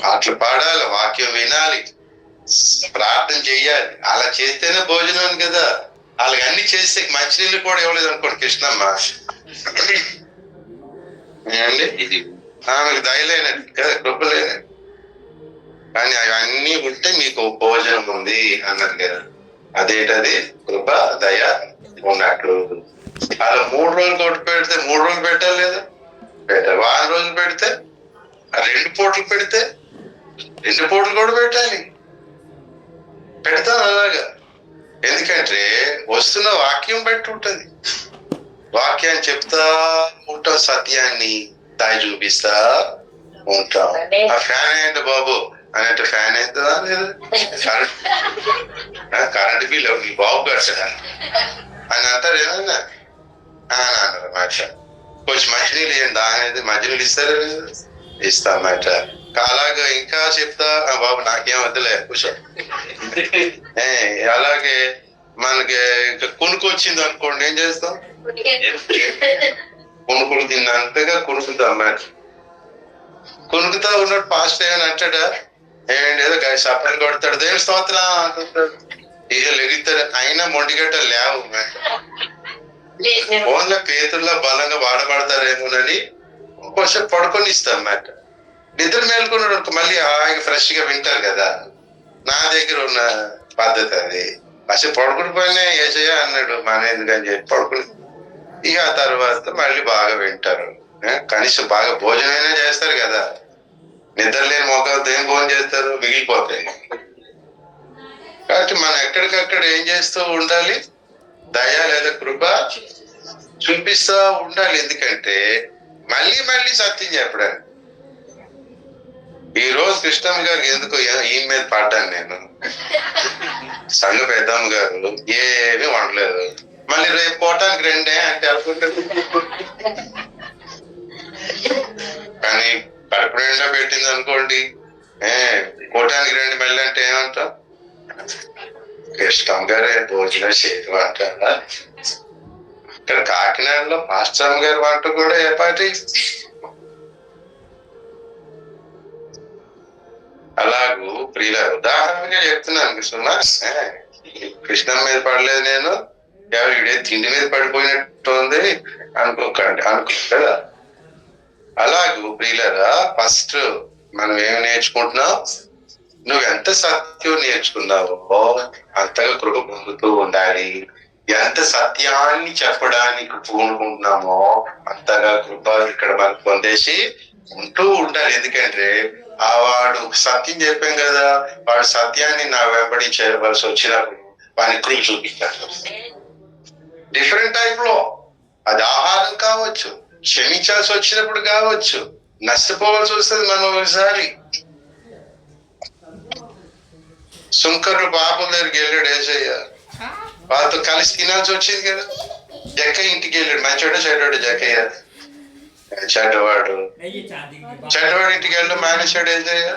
పాటలు పాడాలి, వాక్యం వినాలి, ప్రార్థన చెయ్యాలి. అలా చేస్తేనే భోజనం కదా. వాళ్ళకి అన్ని చేస్తే మంచినీళ్ళు కూడా ఇవ్వలేదు అనుకోండి కృష్ణమ్మ అండి. ఆమెకు దయలేనట్టు కదా, కృప లేనట్టు. కానీ అవన్నీ ఉంటే మీకు భోజనం ఉంది అన్నారు కదా. అదేంటది? కృప దయ ఉన్నట్లు. అలా 3 రోజులు కొట్టు పెడితే 3 రోజులు పెట్టాలి లేదా? పెట్టాలి. 1 రోజులు పెడితే 2 పూటలు పెడితే 2 పూటలు కూడా పెట్టాలి. పెడతాను అలాగా. ఎందుకంటే వస్తున్న వాక్యం బట్టి ఉంటది. వాక్యాన్ని చెప్తా ఉంటాం, సత్యాన్ని దాయి చూపిస్తా ఉంటాం. ఆ ఫ్యాన్ ఏంటి బాబు అన్నట్టు ఫ్యాన్ అవుతుందా లేదా? కరెంట్ బిల్ బాబు కట్టడా అని అంటారు. ఏమన్నా అన్నారు మాట. కొంచెం మంచినీళ్ళు ఇవ్వండి అనేది. మంచినీళ్ళు ఇస్తారా? ఇస్తామాట. అలాగే ఇంకా చెప్తా బాబు నాకేం వద్దులే కూర్చో. అలాగే మనకి ఇంకా కునుకు వచ్చింది అనుకోండి, ఏం చేస్తాం? కునుకులు తిన్నంతగా కునుకుతాం మాట. కునుకుతా ఉన్నట్టు పాస్ట్ ఏమని అంటాడా? ఏదో సపరేట్ కొడతాడు, దేవుని స్తోత్రం అంటుంటాడు. ఇక లెగుతాడు. అయినా మొండిగట్ట లేవు. ఫోన్లో పేతుల్లో బలంగా వాడబడతారేమోనని కొంచెం పడుకొని ఇస్తాం మాట. నిద్ర మేలుకున్నాడు అనుకో, మళ్ళీ హాయిగా ఫ్రెష్ గా వింటారు కదా. నా దగ్గర ఉన్న పద్ధతి అది. అసలు పడుకుని పోయినా ఏసయ్య అన్నాడు మన ఎందుకని చెప్పి పడుకుని, ఇక ఆ తర్వాత మళ్ళీ బాగా వింటారు. కనీసం బాగా భోజనమైనా చేస్తారు కదా. నిద్ర లేని మోకాలతో ఏం భోజనం చేస్తారు? మిగిలిపోతాయి. కాబట్టి మనం ఎక్కడికక్కడ ఏం చేస్తూ ఉండాలి? దయ లేదా కృప చూపిస్తా ఉండాలి. ఎందుకంటే మళ్ళీ మళ్ళీ సత్యం చెప్పడానికి. ఈ రోజు కృష్ణమ్మ గారికి ఎందుకు ఈ మీద పడ్డాను నేను. సంఘ పెద్దమ్మ గారు ఏమీ వండలేదు, మళ్ళీ రేపు పోవటానికి రెండే అంటే అనుకుంటారు. కానీ కడుపు నిండా పెట్టింది అనుకోండి, పోవటానికి రండి మళ్ళీ అంటే ఏమంటాం? కృష్ణమ్మ గారే భోజనం చేయరు అంటారా? ఇక్కడ కాకినాడలో పాస్టమ్మ గారి వంట కూడా ఏ పాటి? అలాగూ ప్రియుల ఉదాహరణగా చెప్తున్నాను సుమా. కృష్ణమ్మ మీద పడలేదు నేను, ఎవరు ఇడే తిండి మీద పడిపోయినట్టు ఉంది అనుకోకండి, కదా. అలాగూ ప్రియులరా, ఫస్ట్ మనం ఏమి నేర్చుకుంటున్నావు? నువ్వెంత సత్యం నేర్చుకున్నావో అంతగా కృప పొందుతూ ఉండాలి. ఎంత సత్యాన్ని చెప్పడానికి పూనుకుంటున్నామో అంతగా కృప ఇక్కడ మనకు పొందేసి ఉంటూ ఉండాలి. ఎందుకంటే వాడు సత్యం చెప్పాం కదా, వాడు సత్యాన్ని నా వెంబడి చేయవలసి వచ్చినప్పుడు వాడిని కృప చూపించాలి. డిఫరెంట్ టైప్ లో అది ఆహారం కావచ్చు, క్షమించాల్సి వచ్చినప్పుడు కావచ్చు, నష్టపోవాల్సి వస్తుంది మనం ఒకసారి. సుంకరుడు పాపం దగ్గరికి వెళ్ళాడు యేసయ్య, వాళ్ళతో కలిసి తినాల్సి వచ్చింది కదా. జక్కయ్య ఇంటికి వెళ్ళాడు, మంచోడు చెడ్డవాడు జక్కయ్య. చెడ్డవాడు ఇంటికి వెళ్ళడం మానేశాడు యేసయ్య.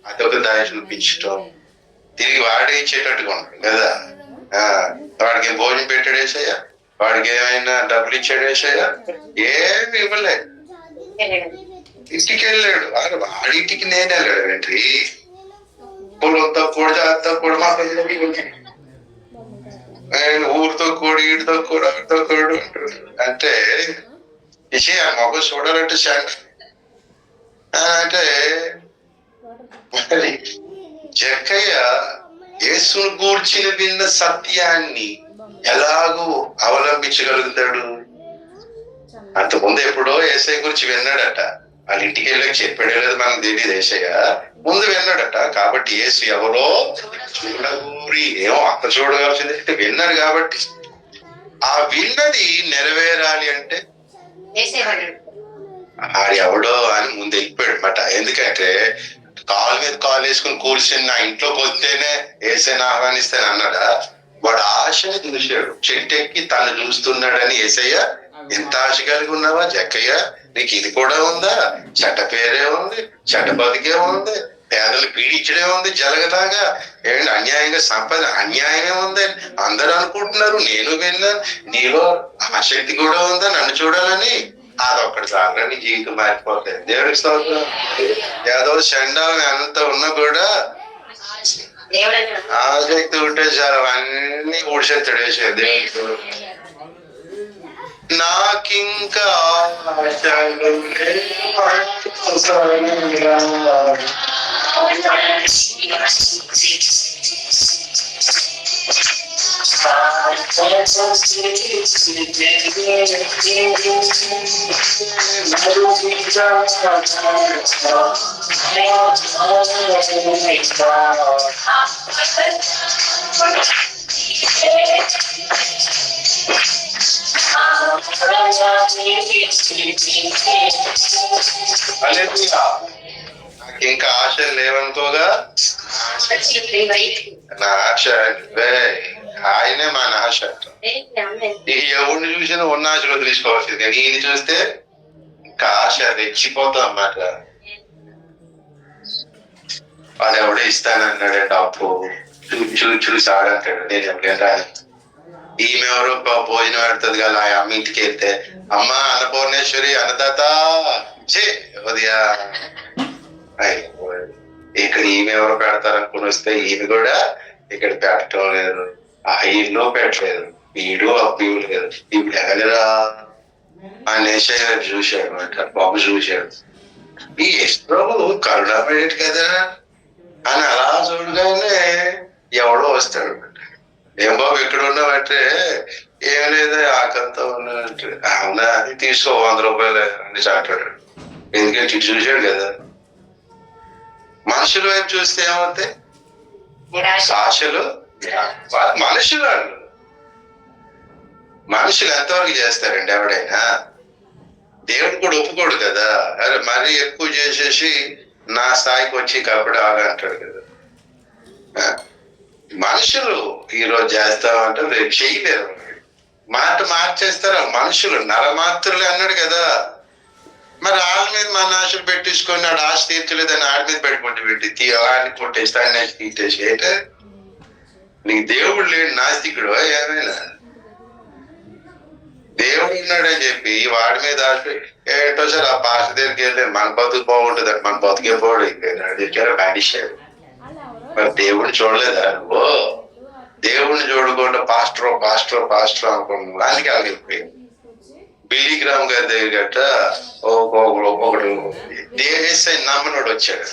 అదొక దారి చూపించటం, తిరిగి వాడే ఇచ్చేటట్టుగా ఉంటాడు కదా. వాడికి భోజనం పెట్టాడు యేసయ్య, వాడికి ఏమైనా డబ్బులు ఇచ్చాడు యేసయ్య? ఏమి ఇవ్వలేదు. ఇంటికి వెళ్ళాడు, వాడి ఇంటికి నేను వెళ్ళాడు ఏంటి? పొలంతో కూడా మా పిల్లలకి ఊరితో కూడి ఈడితో కూడా ఆడితో కూడు అంటే విషయం మొగ చూడాలంటే అంటే మరి జక్కయ్య యేసును గూర్చిన విన్న సత్యాన్ని ఎలాగూ అవలంబించగలుగుతాడు? అంతకుముందు ఎప్పుడో యేసయ్య గురించి విన్నాడట, వాళ్ళ ఇంటికి వెళ్ళి చెప్పాడే లేదు మనకు తెలియదు. యేసయ్య ముందు విన్నాడట, కాబట్టి యేసు ఎవరో చూడగూరి ఏమో అక్కడ చూడవలసింది విన్నాడు. కాబట్టి ఆ విన్నది నెరవేరాలి అంటే ఆడు ఎవడో అని ముందు వెళ్ళిపోయాడు అనమాట. ఎందుకంటే కాలు మీద కాలు వేసుకుని కూర్చొని నా ఇంట్లోకి వస్తేనే యేసయ్యని ఆహ్వానిస్తాను అన్నాడా? వాడు ఆశని చూశాడు, చెట్టెక్కి తను చూస్తున్నాడని. యేసయ్య ఎంత ఆశ కలిగి ఉన్నావా జక్కయ్య? నీకు ఇది కూడా ఉందా? చెడ్డ పేరే ఉంది, చెడ్డ బతికే ఉంది, పేదలు పీడించడే ఉంది, జరగలాగా ఏంటి అన్యాయంగా సంపద అన్యాయమే ఉంది అందరూ అనుకుంటున్నారు. నేను విన్నాను, నీలో ఆసక్తి కూడా ఉందా నన్ను చూడాలని. అదొక్కటి చాలు, నీ జీవితం మారిపోతాయి. దేవుడికి స్తోత్రం. ఏదో చండాలం ఎంత ఉన్నా కూడా ఆసక్తి ఉంటే చాలు, అన్ని ఊడిసేస్తాడు వేసేది. దేవుడికి నాకింకా నాకింకా ఆశలు లేవనుకోగా నా ఆశ ఆయనే మా ఆశ. ఇక ఎవరిని చూసినా ఉన్న ఆశలో తీసుకోవాల్సింది, కానీ ఈయన చూస్తే ఇంకా ఆశ రెచ్చిపోతాం అన్నమాట. వాడు ఎవడే ఇస్తానన్నాడంటే అప్పు చూసి ఆడంటాడు. నేను ఎప్పుడైనా ఈమె ఎవరో భోజనం పెడుతుంది కదా ఆ అమ్మ ఇంటికి వెళ్తే, అమ్మ అన్నపూర్ణేశ్వరి అన్నదాత ఉదయా ఇక్కడ ఈమె ఎవరు పెడతారు అనుకుని వస్తే ఈమె కూడా ఇక్కడ పెట్టడం లేదు, ఆ ఇల్లు పెట్టలేదు, వీడు అప్పు లేదు. ఇప్పుడు ఎగలరా ఆ నేషయ్య గారు చూశాడు అనమాట. బాబు చూశాడు, ఈ యశ్వ్రభు కరుణాపడేటి కదా అని అలా చూడగానే ఎవడో వస్తాడు. ఏం బాబు ఎక్కడ ఉన్నావంటే, ఏం లేదా ఆకంతా ఉన్నాడంటే, అవునా అది తీసుకో 100 రూపాయలు అని చాటాడు. ఎందుకంటే చూశాడు కదా. మనుషుల వైపు చూస్తే ఏమవుతాయి? ఆశలు. మనుషులు ఎంతవరకు చేస్తారండి? ఎవడైనా దేవుడు కూడా ఒప్పుకోడు కదా. అరే మరీ ఎక్కువ చేసేసి నా స్థాయికి వచ్చి కప్పుడు ఆగంటాడు కదా. మనుషులు ఈరోజు చేస్తామంటే రేపు చేయలేరు, మాట మార్చేస్తారు. మనుషులు నరమాత్రులు అన్నాడు కదా. మరి వాళ్ళ మీద మన ఆశలు పెట్టించుకొని ఆడు ఆశ తీర్చలేదని ఆడి మీద పెట్టి ఆడిని కొట్టేసి ఆడిని తీసేసి ఏంట నీకు దేవుడు లేడు నాస్తికుడు ఏమైనా? దేవుడు ఉన్నాడని చెప్పి వాడి మీద ఆశ ఏంటో సార్ ఆ పాష దగ్గరికి వెళ్ళి మన బతుకు బాగుంటుంది అంటే మన బతుకే పోవడం దగ్గర బ్యాడిషాడు. మరి దేవుడిని చూడలేదా నువ్వు? దేవుడిని చూడకుండా పాస్టర్ అనుకున్నాను. అందుకే అలాగైపోయింది. బిలీగ్రామ్ గారి దగ్గర గట్ట ఒకడు ఏసై నమ్మనోడు వచ్చాడు.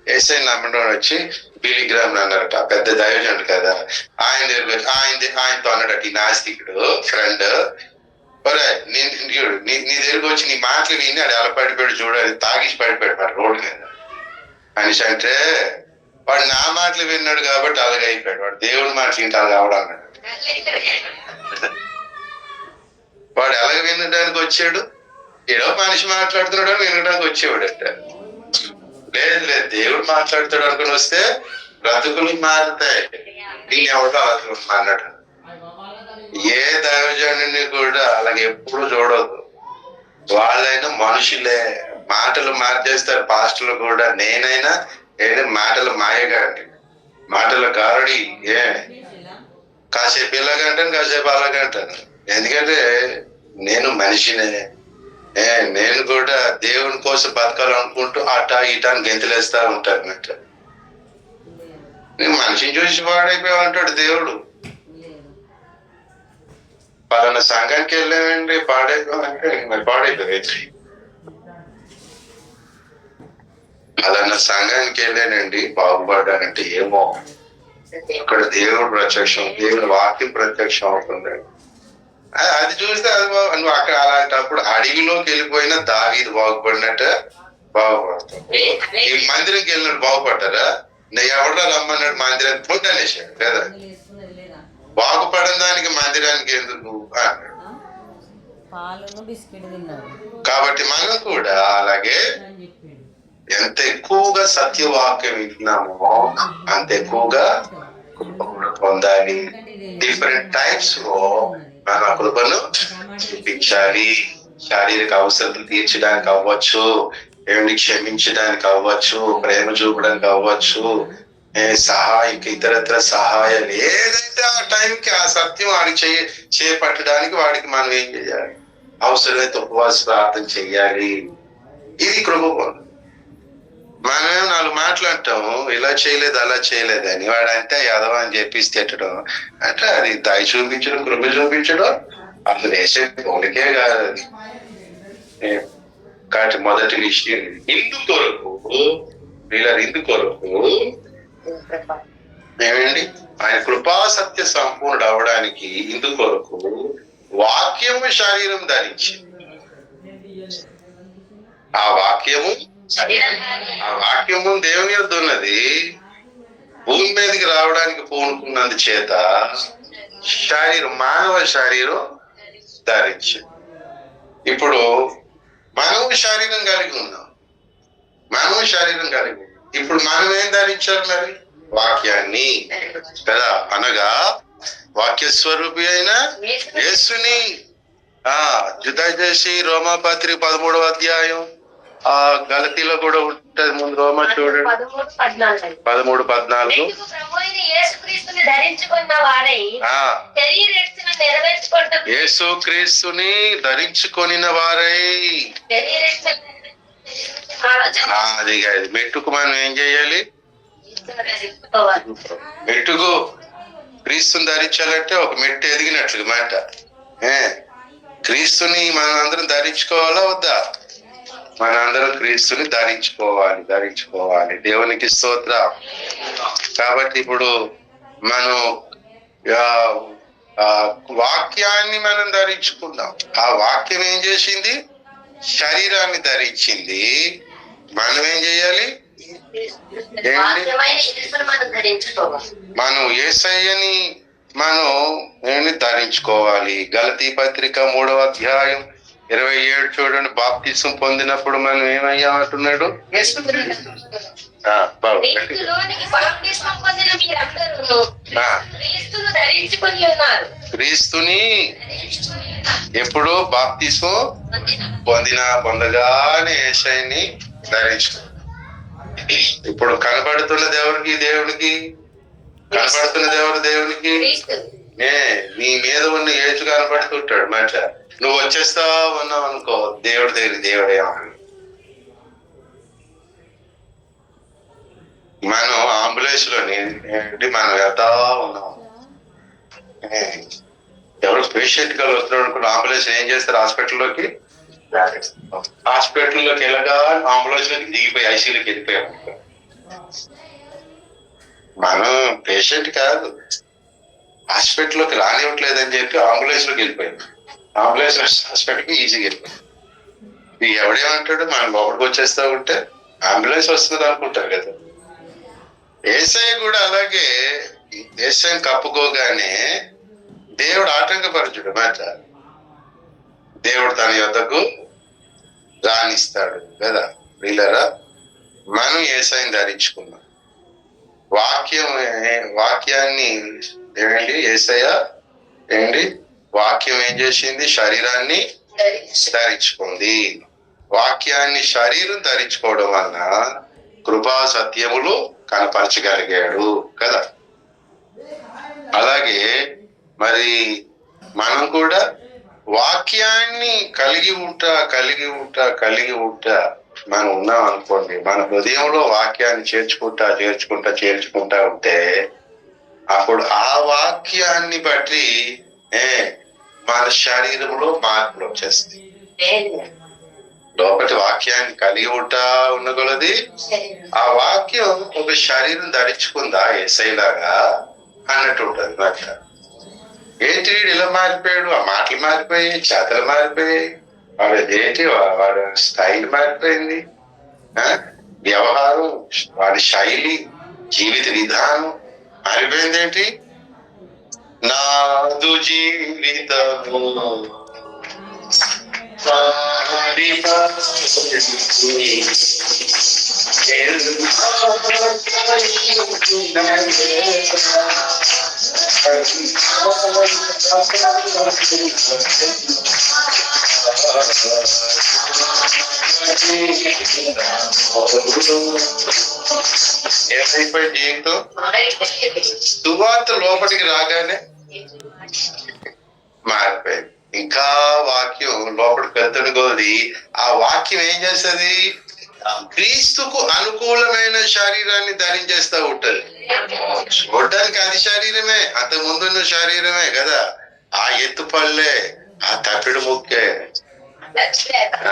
ఏసై నమ్మనోడు వచ్చి బిలీగ్రామ్ అన్నారట, పెద్ద దైవజనుడు కదా. ఆయన దగ్గర ఆయనతో అన్నాడట ఈ నాస్తికుడు ఫ్రెండ్, ఒరే నీ దగ్గరకు వచ్చి నీ మాటలు విని అది ఎలా పడిపోయాడు చూడాలి, తాగిసి పడిపోయాడు మరి రోడ్డు మీద అనేసి అంటే, వాడు నా మాటలు విన్నాడు కాబట్టి అలాగే అయిపోయాడు. వాడు దేవుడి మాటలు వింటే అలాగ అవడం అన్నాడు. వాడు ఎలాగ వినడానికి వచ్చాడు? ఏదో మనిషి మాట్లాడుతున్నాడు వినడానికి వచ్చేవాడట. లేదు లేదు, దేవుడు మాట్లాడుతాడు అనుకుని వస్తే బ్రతుకులు మారుతాయి. ఎవడో అన్నాడు. ఏ దైవజనుడిని కూడా అలాగే ఎప్పుడు చూడవద్దు. వాళ్ళైనా మనుషులే, మాటలు మార్చేస్తారు. పాస్టర్లు కూడా. నేనైనా ఏదో మాటలు మాయగాడి, మాటల గారడి. కాసేపు ఇలాగంటాను, కాసేపు అలాగంటాను. ఎందుకంటే నేను మనిషినే. నేను కూడా దేవుని కోసం బతకాలనుకుంటూ అటా ఇటా అని గెంతులేస్తా ఉంటాను అన్నమాట. నేను మనిషిని చూసి పాడైపోయామంటాడు దేవుడు. పలానా సంఘానికి వెళ్ళామండి పాడైపోయామంటే మరి పాడైపోయింది. పలానా సంఘానికి వెళ్ళానండి బాగుపడ్డానంటే ఏమో అక్కడ దేవుడు ప్రత్యక్షం, దేవుని వాక్యం ప్రత్యక్షం అవుతుంది. అది చూస్తే అది నువ్వు అక్కడ అలాంటప్పుడు అడవిలోకి వెళ్ళిపోయినా దావీదు బాగుపడినట్ట బాగుపడతావు. ఈ మందిరంకి వెళ్ళినట్టు బాగుపడ్డారా? నేను ఎవడో రమ్మన్నాడు మందిరానికి ఫుడ్ అనేసాడు లేదా? బాగుపడిన దానికి మందిరానికి ఎందుకు అన్నాడు. కాబట్టి మనం కూడా అలాగే ఎంత ఎక్కువగా సత్యవాక్యం వింటున్నామో అంత ఎక్కువగా కృప కూడా పొందాలి. డిఫరెంట్ టైప్స్ లో మనం ఆ కృపను చూపించాలి. శారీరక అవసరాలు తీర్చడానికి అవ్వచ్చు, ఏమిటి క్షమించడానికి అవ్వచ్చు, ప్రేమ చూపడానికి అవ్వచ్చు, ఇతరత్ర సహాయాలు ఏదైతే ఆ టైంకి ఆ సత్యం వాడికి చేపట్టడానికి వాడికి మనం ఏం చేయాలి? అవసరమైతే ఉపవాస ప్రార్థన చెయ్యాలి. ఇది కృప. మనమేం నాలుగు మాట్లాడటం, ఇలా చేయలేదు అలా చేయలేదు అని. వాడు అంతే యదవ అని చెప్పేసి తిట్టడం అంటే అది దయ చూపించడం, కృప చూపించడం అందులో వేసే పోలికే కాదు అది. కాబట్టి మొదటి విషయం ఇందు కొరకు ఏమండి ఆయన కృపా సత్య సంపూర్ణుడు అవడానికి ఇందు కొరకు వాక్యము శరీరం ధరించి, ఆ వాక్యము దేవుని యొద్ద ఉన్నది, భూమి మీదకి రావడానికి పూనుకున్నందు చేత మానవ శరీరం ధరించి. ఇప్పుడు మనము శరీరం కలిగి ఉన్నాం. ఇప్పుడు మనం ఏం ధరించాలి మరి? వాక్యాన్ని కదా, అనగా వాక్య స్వరూపి అయిన యేసుని జుదా చేసి రోమాపత్రిక 13వ అధ్యాయం ఆ గలతీలో కూడా ఉంటది. ముందు రోమా చూడండి 13:14. యేసుక్రీస్తుని ధరించుకొనిన వారై, అది మెట్టుకు మనం ఏం చేయాలి? మెట్టుకు క్రీస్తుని ధరించాలంటే ఒక మెట్టు ఎదిగినట్లు మాట. క్రీస్తుని మనం అందరం ధరించుకోవాలా వద్దా? మనందరం క్రీస్తుని ధరించుకోవాలి. దేవునికి స్తోత్రం. కాబట్టి ఇప్పుడు మనం వాక్యాన్ని మనం ధరించుకుందాం. ఆ వాక్యం ఏం చేసింది? శరీరాన్ని ధరించింది. మనం ఏం చేయాలి? మనం యేసయ్యని మనం ధరించుకోవాలి. గలతీ పత్రిక 3వ అధ్యాయం 27 చూడండి. బాప్తిసం పొందినప్పుడు మనం ఏమయ్యామంటున్నాడు? క్రీస్తుని ఎప్పుడు బాప్తిసం పొందగానే యేసయ్యని ధరించుకో. ఇప్పుడు కనబడుతున్నది ఎవరికి? దేవునికి. కనబడుతున్నది ఎవరు? దేవునికి. నీ మీద ఉన్న యేసు కనబడుతుంటాడు మాట. నువ్వు వచ్చేస్తా ఉన్నావు అనుకో, దేవుడి దగ్గర దేవుడేమని. మనం అంబులెన్స్ లోని మనం వెళ్తా ఉన్నాం. ఎవరు పేషెంట్ గా వస్తున్నాడు అనుకున్న అంబులెన్స్ ఏం చేస్తారు? హాస్పిటల్లోకి వెళ్ళగా అంబులెన్స్ లోకి దిగిపోయి ఐసీయూలోకి వెళ్ళిపోయాం. మనం పేషెంట్ కాదు, హాస్పిటల్లోకి రానివ్వట్లేదని చెప్పి అంబులెన్స్ లోకి వెళ్ళిపోయాం. అంబులెన్స్ హాస్పిటల్కి ఈజీగా వెళ్ళిపోయాం. ఎవడేమంటాడు? మనం లోపలికి వచ్చేస్తా ఉంటే అంబులెన్స్ వస్తుంది అనుకుంటారు కదా. యేసయ్య కూడా అలాగే. యేసయ్యని కప్పుకోగానే దేవుడు ఆటంకపరచుడు మాట. దేవుడు తన యొద్దకు రాణిస్తాడు కదా. వీళ్ళరా మనం యేసయ్యని ధరించుకున్నాం. వాక్యాన్ని ఏమండి యేసయ్య ఏంటి వాక్యం ఏం చేసింది? శరీరాన్ని ధరించుకుంది. వాక్యాన్ని శరీరం ధరించుకోవడం వలన కృపా సత్యములు కనపరచగలిగాడు కదా. అలాగే మరి మనం కూడా వాక్యాన్ని కలిగి ఉంటా మనం ఉన్నాం అనుకోండి, మన హృదయంలో వాక్యాన్ని చేర్చుకుంటా ఉంటే అప్పుడు ఆ వాక్యాన్ని బట్టి మన శరీరంలో మార్పులు వచ్చేస్తాయి. లోపటి వాక్యాన్ని కలిగి ఉన్న కొలది ఆ వాక్యం ఒక శరీరం ధరించుకుందా యేసయ్యలాగా అన్నట్టు ఉంటుంది మాట. ఏంటి వీడు ఇలా మారిపోయాడు, ఆ మాటలు మారిపోయాయి, చేతలు మారిపోయాయి, వాడి స్టైల్ మారిపోయింది, వ్యవహారం, వాడి శైలి, జీవిత విధానం మారిపోయింది. ఏంటి? నాదు జీవితము ఏమైపోయి జీవితం సువార్త లోపలికి రాగానే మారిపోయింది. ఇంకా వాక్యం లోపలికి వెళ్తున్న కొద్ది ఆ వాక్యం ఏం చేస్తుంది? క్రీస్తుకు అనుకూలమైన శరీరాన్ని ధరించేస్తా ఉంటది. చూడడానికి అది శరీరమే, అంత ముందున్న శరీరమే కదా. ఆ ఎత్తు పళ్ళే, ఆ తప్పిడు ముక్కే,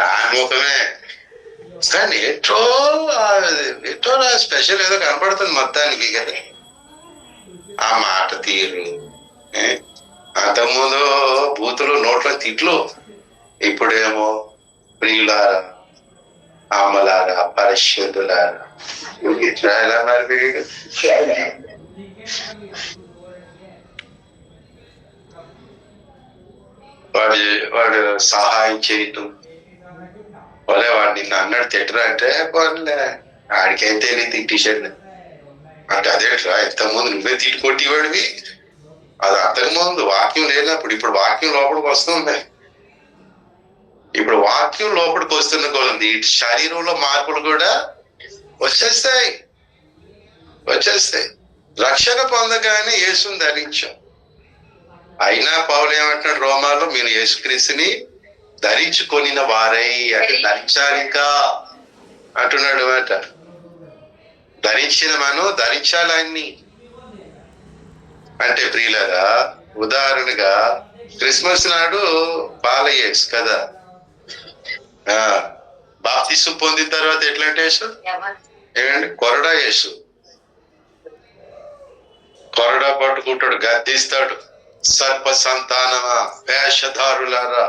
ఆ ముఖమే, కానీ ఎటో స్పెషల్ ఏదో కనపడుతుంది మొత్తానికి కదా. ఆ మాట తీరు, అంతకుముందు బూతులు, నోట్ల తిట్లు, ఇప్పుడేమో ప్రియులారా, అమ్మలారా, పరిశుద్ధులారా, ఇట్లా ఎలా మరి వాడు సహాయం చేయటం, వాళ్ళే వాడు నిన్ను అన్నాడు తిట్టరా అంటే పోలే ఆడికైతే తిట్టేసాడు అంటే అదేట్రా ఇంతకుముందు నువ్వే తిట్టి కొట్టేవాడివి, అది అంతకుముందు వాక్యం లేనప్పుడు. ఇప్పుడు వాక్యం లోపలికి వస్తుంది. ఇప్పుడు వాక్యం లోపలికి వస్తున్న కొద్ది శరీరంలో మార్పులు కూడా వచ్చేస్తాయి. రక్షణ పొందగానే యేసుని ధరించాం. అయినా పౌలు ఏమంటున్నాడు రోమాలో, మీరు యేసుక్రీస్తుని ధరించుకొనిన వారై అంటే ధరించాలి ఇంకా అంటున్నాడు అన్నమాట. ధరించిన మనం ధరించాలని అంటే ప్రియులగా ఉదాహరణగా క్రిస్మస్ నాడు బాలయేసు కదా, బాప్తిసం పొందిన తర్వాత ఎట్లాంటి యేసు ఏమండి? కొరడా యేసు. కొరడా పట్టుకుంటాడు, గద్దిస్తాడు, సర్ప సంతానమా, వేషధారులారా,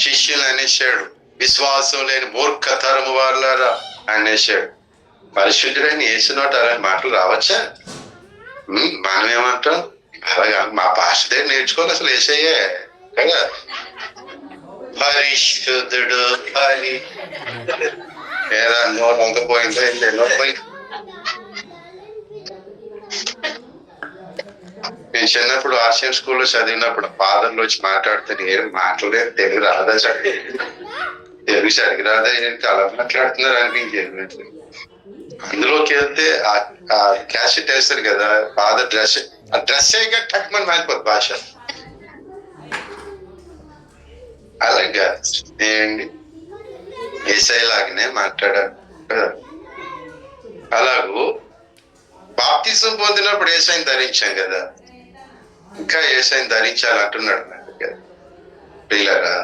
శిష్యులు అనేసాడు, విశ్వాసం లేని మూర్ఖతరము వారులారా అనేసాడు. పరిశుద్ధుడైన యేసునోట అలాంటి మాటలు రావచ్చా? మనం ఏమంటాం? అలాగా మా భాష దగ్గర నేర్చుకోవాలి అసలు యేసయ్యే కదా. పరిశుద్ధుడు అని ఏదా నోరు అంకపోయిందో ఎన్నో పోయి. నేను చిన్నప్పుడు ఆర్షియం స్కూల్లో చదివినప్పుడు ఫాదర్లు వచ్చి మాట్లాడుతాను, ఏం మాట్లాడలేదు, తెలుగు రాదా, తెలుగు సరిగి రాదా, ఏంటి అలా మాట్లాడుతున్నారు అనిపించేది. అందులోకి వెళ్తే ఆ క్యాసెట్ వేస్తారు కదా, ఫాదర్ డ్రెస్, ఆ డ్రెస్ అయ్యగా టక్మని మారిపోద్ది భాష. అలాగా ఏంటి యేసయ్యలాగానే మాట్లాడారు కదా. అలాగూ బాప్తిసం పొందినప్పుడు యేసయ్యని ధరించాం కదా, ఇంకా యేసయ్యని ధరించాలంటున్నాడు నాకు కదా. పిల్లరా,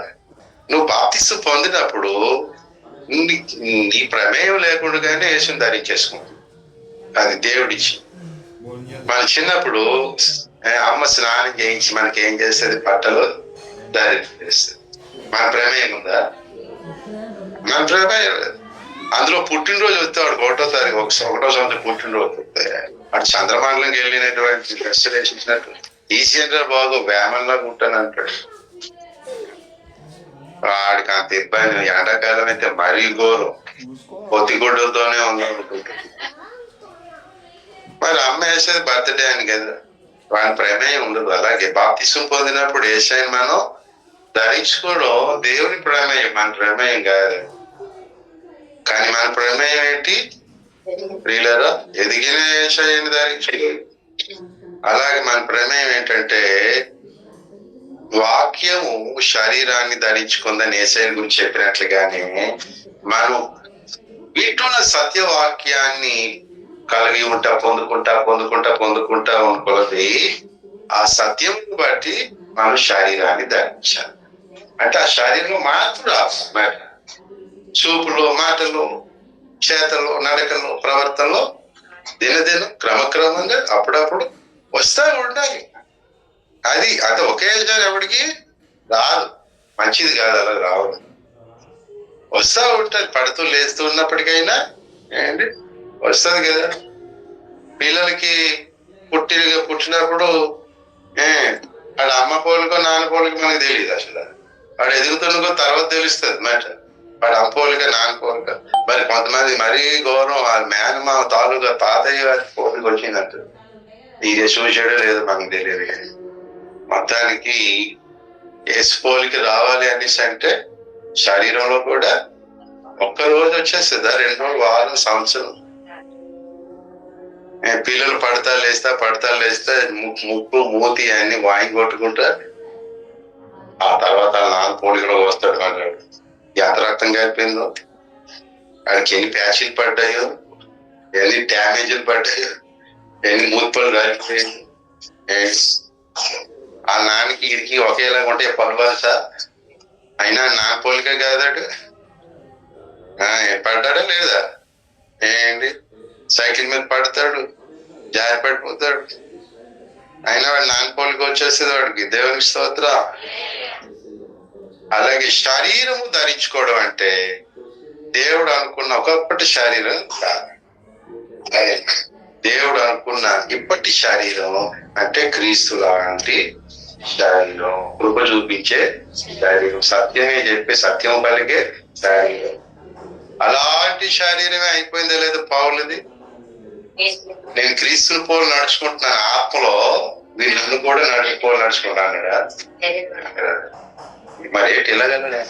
నువ్వు బాప్తిసం పొందినప్పుడు నీ ప్రమేయం లేకుండానే యేసుని ధరించేసుకుంటావు. అది దేవుడిచ్చి. మన చిన్నప్పుడు అమ్మ స్నానం చేయించి మనకి ఏం చేస్తుంది? బట్టలు ధరించేస్తుంది. మన ప్రమేయం ఉందా? మన ప్రమేయం లేదు. అందులో పుట్టినరోజు వస్తే వాడు 1వ తారీఖు 1వ సంవత్సరం పుట్టినరోజు వస్తే వాడు చంద్రమండలంకి వెళ్ళినటువంటి డ్రెస్ వేసినట్టు ఈసీఎంటర్ బాగు వేమల్లాగా ఉంటాను అంటాడు. వాడికి అంత ఇబ్బంది. ఎండాకాలం అయితే మరీ ఘోరం, పొత్తిగుడ్డలతోనే ఉందనుకుంటుంది. మరి అమ్మ వేసేది బర్త్డే అని కదా, వాడి ప్రమేయం ఉండదు. అలాగే బాప్తిసం పొందినప్పుడు యేసయ్యను మనం ధరించుకోవడం దేవుని ప్రమేయం, మన ప్రమేయం కాదు. కానీ మన ప్రమేయం ఏంటి ప్రియులారా? ఎదిగిన యేసయ్యను ధరించుకోవాలి. అలాగే మన ప్రమేయం ఏంటంటే వాక్యము శరీరాన్ని ధరించుకుందని యేసయ్య గురించి చెప్పినట్లుగానే మనం వీటిలో సత్యవాక్యాన్ని కలిగి ఉంటా, పొందుకుంటా కొలది ఆ సత్యం బట్టి మనం శరీరాన్ని ధరించాలి. అంటే ఆ శరీరంలో మార్పు రావాలి. చూపులో, మాటలో, చేతలో, నడకలో, ప్రవర్తనలో దినదినం క్రమక్రమంగా అప్పుడప్పుడు వస్తా ఉండాలి. అది ఒకేసారి ఎవరికి రాదు, మంచిది కాదు, అలా రావడం. వస్తా ఉంటుంది, పడుతూ లేస్తూ ఉన్నప్పటికైనా ఏంటి వస్తుంది కదా. పిల్లలకి పుట్టినప్పుడు వాడు అమ్మ పోలికో నాన్న పోలికో మనకు తెలియదు అసలు. వాడు ఎదుగుతున్నకో తర్వాత తెలుస్తుంది మాట, వాడు అమ్మ పోలిక నాన్న పోలిక. మరి కొంతమంది మరీ ఘోరం, వాళ్ళ మేనమా తాలూకా తాతయ్య గారి పోలిక వచ్చిందంట. ఇది చూసాడో లేదో మనకు తెలియదు. కానీ మొత్తానికి యేసు పోలిక రావాలి అనేసి అంటే శరీరంలో కూడా ఒక్క రోజు వచ్చేస్తుందా, 2 రోజులు, వారం, సంవత్సరం. పిల్లలు పడతా లేస్తా ముక్కు మూతి అన్ని వాయి కొట్టుకుంటా ఆ తర్వాత నాన్న పోలికలో వస్తాడు. మాట్లాడు ఎంత రక్తం కారిపోయిందో, వాడికి ఎన్ని ప్యాచీలు పడ్డాయో, ఎన్ని డ్యామేజ్లు పడ్డాయో, ఎన్ని మూతిపళ్ళు కారిపోయాయి. ఆ నాన్నకి ఇడికి ఒకేలాగా ఉంటే పర్వాలస అయినా నా పోలిక కాదాడు. పడ్డాడా లేదా ఏంటి? సైకిల్ మీద పడతాడు, జారి పడిపోతాడు, అయినా వాడు నాన్న పోలిక వచ్చేస్తుంది వాడికి. దేవునికి స్తోత్రం. అలాగే శరీరము ధరించుకోవడం అంటే దేవుడు అనుకున్న ఒకప్పటి శరీరం కాదు, దేవుడు అనుకున్న ఇప్పటి శరీరం అంటే క్రీస్తు లాంటి శరీరం, కృప చూపించే శరీరం, సత్యమే చెప్పే సత్యం పలికే శరీరం. అలాంటి శరీరమే అయిపోయిందా లేదా పౌలుది? నేను క్రీస్తుని పోలు నడుచుకుంటున్నాను ఆత్మలో, మీరు నన్ను కూడా నడుచుకుంటాను. మరి ఏంటి ఇలాగలడా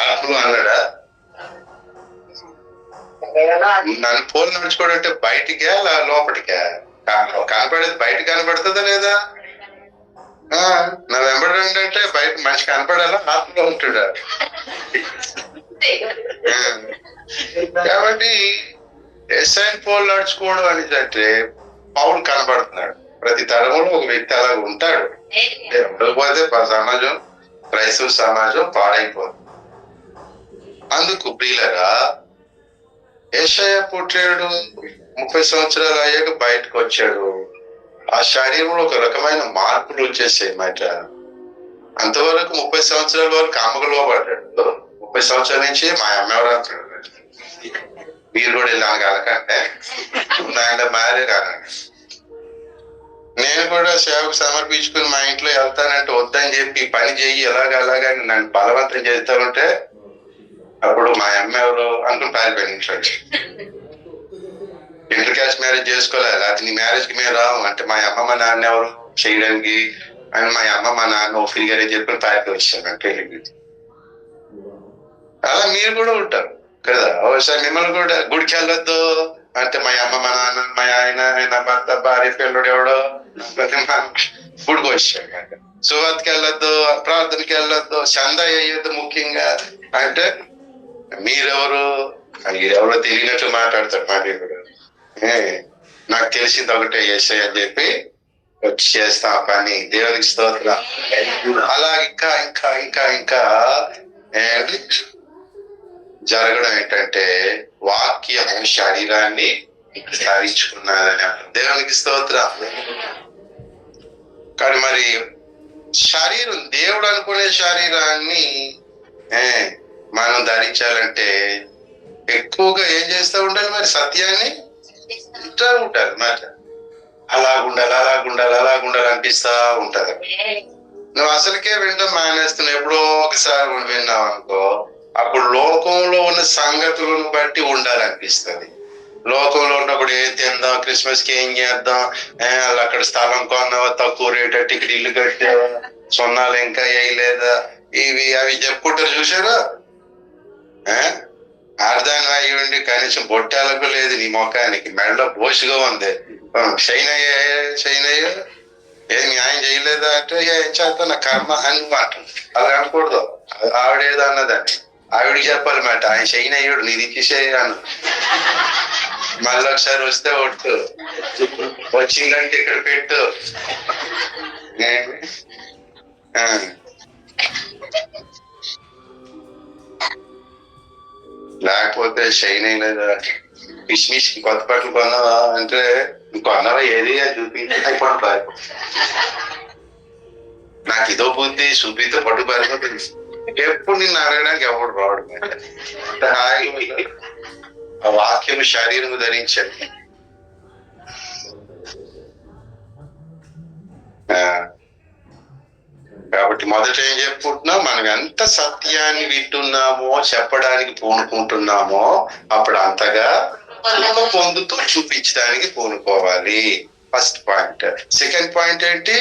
ఆత్మలో అన్నాడా? నన్ను పోలు నడుచుకోవడం అంటే బయటికే లోపలికే కనపడేది, బయట కనపడుతుందా లేదా? నా వెంబడండి అంటే బయట మనిషి కనపడాలా, ఆత్మలో ఉంటాడా? కాబట్టి యేసయ్యను పోలు నడుచుకోవడం అనేది అంటే పౌలు కనబడుతున్నాడు. ప్రతి తరంలో ఒక వ్యక్తి అలాగ ఉంటాడు. ఉండకపోతే సమాజం, క్రైస్తవ సమాజం పాడైపోతుంది. అందుకు ప్రియులరా, యేసయ్య పుట్టాడు, 30 సంవత్సరాలు అయ్యాక బయటకు వచ్చాడు. ఆ శరీరంలో ఒక రకమైన మార్పులు వచ్చేసాయి మాట. అంతవరకు 30 సంవత్సరాల వరకు అమ్మకు లోపడ్డాడు. 30 సంవత్సరాల నుంచి మా అమ్మ ఎవరు అంటాడు, మీరు కూడా వెళ్ళాను కలకంటే ఆయన మారే కాదండి. నేను కూడా సేవకు సమర్పించుకుని మా ఇంట్లో వెళ్తానంటే వద్దని చెప్పి పని చెయ్యి అలాగా నన్ను బలవంతం చేస్తానంటే అప్పుడు మా అమ్మ ఎవరు అనుకుని పారిపోయింది. ఇంటర్ క్యాస్ట్ మ్యారేజ్ చేసుకోలేదు, అది నీ మ్యారేజ్ కి మేము రావు అంటే మా అమ్మ మా నాన్న ఎవరు చేయడానికి అని మా అమ్మ మా నాన్న ఓఫీ గారే చెప్పి పారిపోయి వచ్చాను అంటే. అలా మీరు కూడా ఉంటారు కదా. ఒకసారి మిమ్మల్ని కూడా గుడికి వెళ్ళొద్దు అంటే మా అమ్మ మా నాన్న మా ఆయన నా భర్త భార్య పిల్లడు ఎవడో గుడికి వచ్చాడు. సువార్తకి వెళ్ళొద్దు, ప్రార్థనకి వెళ్ళొద్దు, చందా వేయొద్దు ముఖ్యంగా అంటే మీరెవరు ఎవరో తెలియనట్లు మాట్లాడతాడు. మాట ఇప్పుడు నాకు తెలిసింది ఒకటే యేసయ్య అని చెప్పి వచ్చి చేస్తా ఆ పని. దేవునికి స్తోత్రం. అలా ఇంకా ఇంకా ఇంకా ఇంకా జరగడం ఏంటంటే వాక్యము శరీరాన్ని ధరించుకున్నదని. దేవునికి స్తోత్రం. కానీ మరి శరీరం, దేవుడు అనుకునే శరీరాన్ని మనం ధరించాలంటే ఎక్కువగా ఏం చేస్తూ ఉండాలి? మరి సత్యాన్ని ఇట్లా ఉండాలి మాట. అలాగుండాలి అనిపిస్తా ఉంటది. నువ్వు అసలుకే వినడం మానేస్తున్నావు. ఎప్పుడో ఒకసారి విన్నావు అనుకో, అప్పుడు లోకంలో ఉన్న సంగతులను బట్టి ఉండాలనిపిస్తుంది. లోకంలో ఉన్నప్పుడు ఏం తిందాం, క్రిస్మస్ కి ఏం చేద్దాం, వాళ్ళు అక్కడ స్థలం కొన్నావా, తక్కువ రేట్ ఇక్కడ ఇల్లు కట్టావా, సున్నాలు ఇంకా వేయలేదా, ఇవి అవి చెప్పుకుంటారు చూసారా. అర్థం అయ్యండి, కనీసం బొట్టాలకు లేదు నీ ముఖానికి, మెడలో బోసుగా ఉంది, షైనయ్య ఏం న్యాయం చేయలేదా అంటే ఏం చేస్తా నా కర్మ అని మాట. అలా అనకూడదు. ఆవిడేదో అన్నదని ఆవిడికి చెప్పాలి మాట, ఆయన షైనయ్యుడు నీది తీసేయను, మళ్ళీ ఒకసారి వస్తే ఒట్టు, వచ్చిందంటే ఇక్కడ పెట్టు. లేకపోతే షైన్ అయినదా, కిష్మిష్ కొత్త బట్టలు కొన్నావా అంటే కొన్నావా ఏది అని చూపించి అయిపోతారు. నాకు ఇదో బుద్ధి చూపితే పట్టు పారిపోతుంది. ఎప్పుడు నిన్ను అడగడానికి ఎవడు రావడు. ఆ వాక్యం శరీరం ధరించండి. కాబట్టి మొదట ఏం చెప్పుకుంటున్నాం, మనం ఎంత సత్యాన్ని వింటున్నామో చెప్పడానికి పూనుకుంటున్నామో అప్పుడు అంతగా పొందుతూ చూపించడానికి పూనుకోవాలి. First point. సెకండ్ పాయింట్ ఏంటి,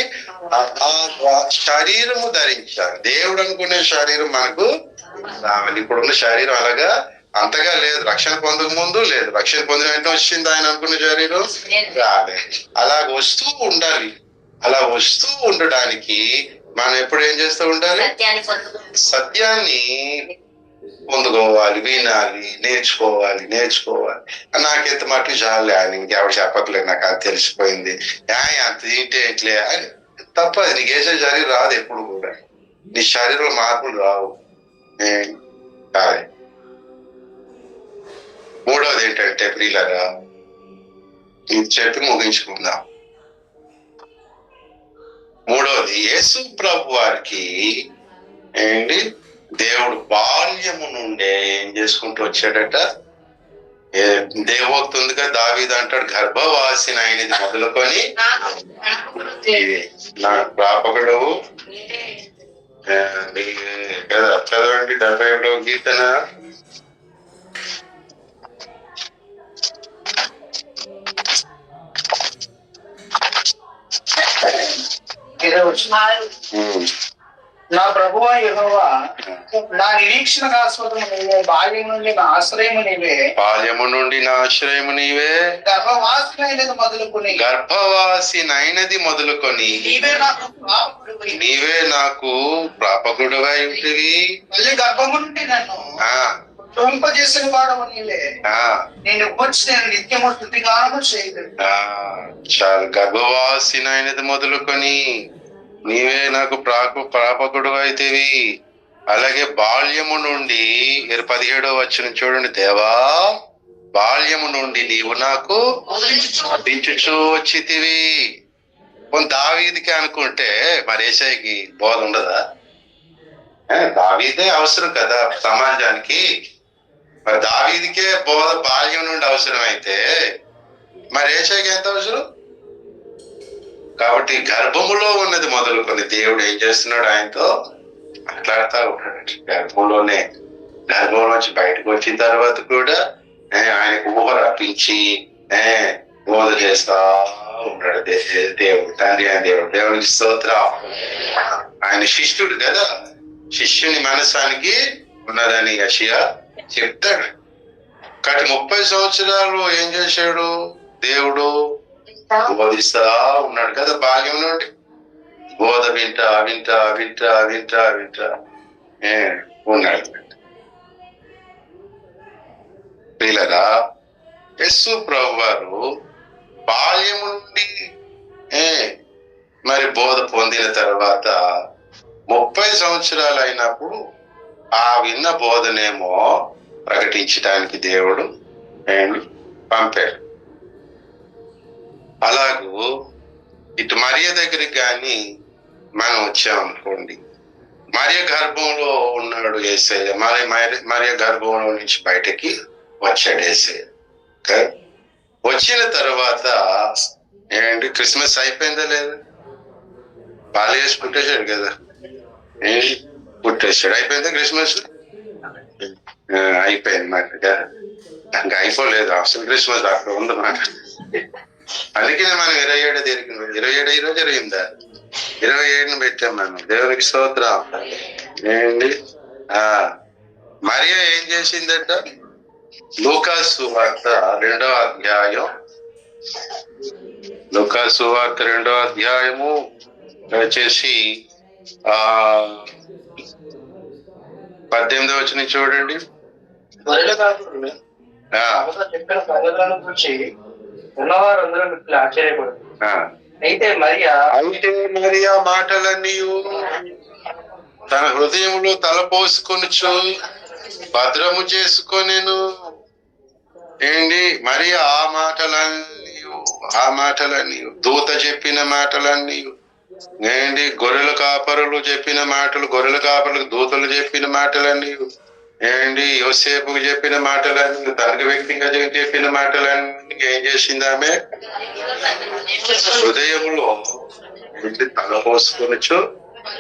శరీరము ధరించాలి. దేవుడు అనుకునే శరీరం మనకు రావాలి. ఇప్పుడున్న శరీరం అలాగా అంతగా లేదు. రక్షణ పొందక ముందు లేదు, రక్షణ పొందిన వెంటనే వచ్చింది ఆయన అనుకున్న శరీరం రాలేదు. అలా వస్తూ ఉండాలి. అలా వస్తూ ఉండడానికి మనం ఎప్పుడు ఏం చేస్తూ ఉండాలి, సత్యాన్ని పొందుకోవాలి, వినాలి, నేర్చుకోవాలి. నాకెంత మట్టుకు చాలే, ఆయన ఇంకెవరు చెప్పట్లేదు, నాకు అది తెలిసిపోయింది, అంత ఏంటి అని తప్ప నీకు వేసే శరీరం రాదు. ఎప్పుడు కూడా నీ శరీరంలో మార్పులు రావు. మూడవది ఏంటంటే ప్రియులారా, ఇది చెప్పి ముగించుకుందాం. మూడవది, యేసు ప్రభు వారికి ఏంటి, దేవుడు బాల్యము నుండే ఏం చేసుకుంటూ వచ్చాడట. దేవోక్తి ఉందిగా, దావీదు అంటాడు, గర్భవాసిన ఆయనది మొదలుకొని నా ప్రాపకుడు కదా. చదవండి 71వ కీర్తన. నా ప్రభువా యెహోవా, నా నిరీక్షణకు ఆస్పదము నీవే, బాల్యము నుండి నా ఆశ్రయము నీవే. బాల్యము నుండి నా ఆశ్రయము నీవే, గర్భవాసినైనది మొదలుకొని నీవే నాకు ప్రాపకుడువై ఉంటివి. మళ్ళీ గర్భము నుండి నన్ను చేసిన వాడము నీవే. నేను వచ్చి నేను నిత్యము స్తుతిగానము చేయలేదు. చాలు. గర్భవాసినైనది మొదలుకొని నీవే నాకు ప్రాపకుడు అయితేవి. అలాగే బాల్యము నుండి 17వ వచనం చూడండి, దేవా బాల్యము నుండి నీవు నాకు బోధించుచూ వచ్చితివి. దావీదికి అనుకుంటే మరి యేసయ్యకి బోధ ఉండదా? దావీదే అవసరం కదా సమాజానికి. మరి దావీదికే బోధ బాల్యం నుండి అవసరం అయితే మరి యేసయ్యకి ఎంత అవసరం? కాబట్టి గర్భములో ఉన్నది మొదలుకొని దేవుడు ఏం చేస్తున్నాడు, ఆయనతో మాట్లాడుతూ ఉంటాడు. గర్భంలో నుంచి బయటకు వచ్చిన తర్వాత కూడా ఆయనకు ఊహ రప్పించి బోధ చేస్తా ఉంటాడు దేవుడు, తండ్రి అయిన దేవుడు. దేవునికి స్తోత్రం. ఆయన శిష్యుడు కదా, శిష్యుని మనసానికి ఉన్నదని యెషయా చెప్తాడు. కాబట్టి 30 సంవత్సరాలు ఏం చేశాడు దేవుడు, బోధిస్తా ఉన్నాడు కదా. బాల్యం నుండి బోధ వింటా ఉన్నాడు. పిల్లరా, యేసు ప్రభు వారు బాల్యం నుండి మరి బోధ పొందిన తర్వాత 30 సంవత్సరాలు అయినప్పుడు ఆ విన్న బోధనేమో ప్రకటించడానికి దేవుడు పంపాడు. అలాగూ ఇటు మరియ దగ్గరికి కానీ మనం వచ్చామనుకోండి, మరియ గర్భంలో ఉన్నాడు యేసయ్య. మరియ గర్భంలో నుంచి బయటకి వచ్చాడు యేసయ్య. వచ్చిన తర్వాత క్రిస్మస్ అయిపోయిందా లేదా? బాగా వేసి పుట్టేశాడు కదా. పుట్టేశాడు. అయిపోయిందా క్రిస్మస్? అయిపోయింది మాట. ఇంకా అయిపోలేదు, అసలు క్రిస్మస్ అక్కడ ఉంది మాట. అందుకనే మనం 27 దేనికి 27 ఈరోజు 28 27ని పెట్టాం మనం. దేవునికి స్తోత్రం. ఏంటి మరియా ఏం చేసిందట? లూకాసు సువార్త 2వ అధ్యాయం, లూకాసు సువార్త 2వ అధ్యాయము వచ్చేసి 18వ వచనం చూడండి. చెప్పిన సంగతులను గురించి ఉన్నవారందరూ మిక్కిలి ఆశ్చర్యపడుతున్నారు. అయితే మరియా మాటలన్నీ తన హృదయంలో తలపోసుకొనుచు భద్రము చేసుకొనెను. ఏంటి మరియా ఆ మాటలన్నీ దూత చెప్పిన మాటలన్నీ ఏంటి, గొర్రెల కాపరులు చెప్పిన మాటలు, గొర్రెల కాపరులకు దూతలు చెప్పిన మాటలన్నీ ఏంటి, యోసేపుకు చెప్పిన మాటలన్నీ, తనకు వ్యక్తిగత చెప్పిన మాటలన్నీ ఏం చేసింది ఆమె? హృదయంలో ఏంటి తలపోసుకొనొచ్చు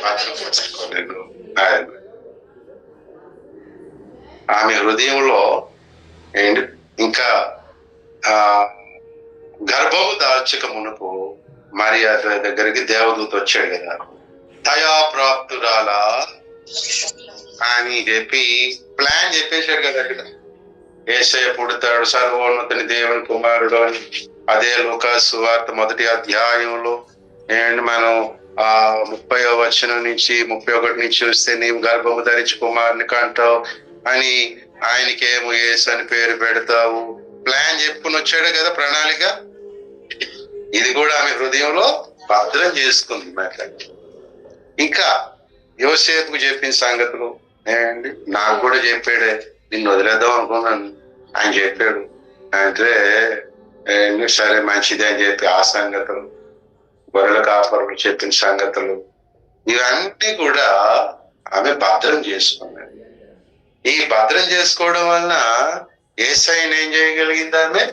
భద్రపరచుకోలేదు. ఆమె హృదయంలో ఏంటి ఇంకా గర్భము దాల్చక మునుపు మరియా దగ్గరికి దేవదూత వచ్చాడు కదా, దయాప్రాప్తురాలా అని చెప్పి ప్లాన్ చెప్పేశాడు కదా అక్కడ. యేసయ్య పుడతాడు, సర్వోన్నతుని దేవుని కుమారుడు అని. అదే లూకాసు సువార్త 1వ అధ్యాయంలో మనం 30వ వచనం నుంచి 31 నుంచి చూస్తే, నీవు గర్భము ధరించి కుమారుని కంటావు అని, ఆయనకేమో యేసు అని పేరు పెడతావు ప్లాన్ చెప్పుకుని వచ్చాడు కదా ప్రణాళిక. ఇది కూడా ఆమె హృదయంలో భద్రం చేసుకుంది మాట. ఇంకా యోసేపుకు చెప్పిన సంగతులు ఏంటి, నాకు కూడా చెప్పాడే, నిన్ను వదిలేద్దాం అనుకున్నాను ఆయన చెప్పాడు అంటే సరే మంచిది అని చెప్పి ఆ సంగతులు, గొర్రెల కాపరులు చెప్పిన సంగతులు, ఇవన్నీ కూడా ఆమె భద్రం చేసుకున్నది. ఈ భద్రం చేసుకోవడం వలన యేసయ్యను ఏం చేయగలిగింది ఆమె?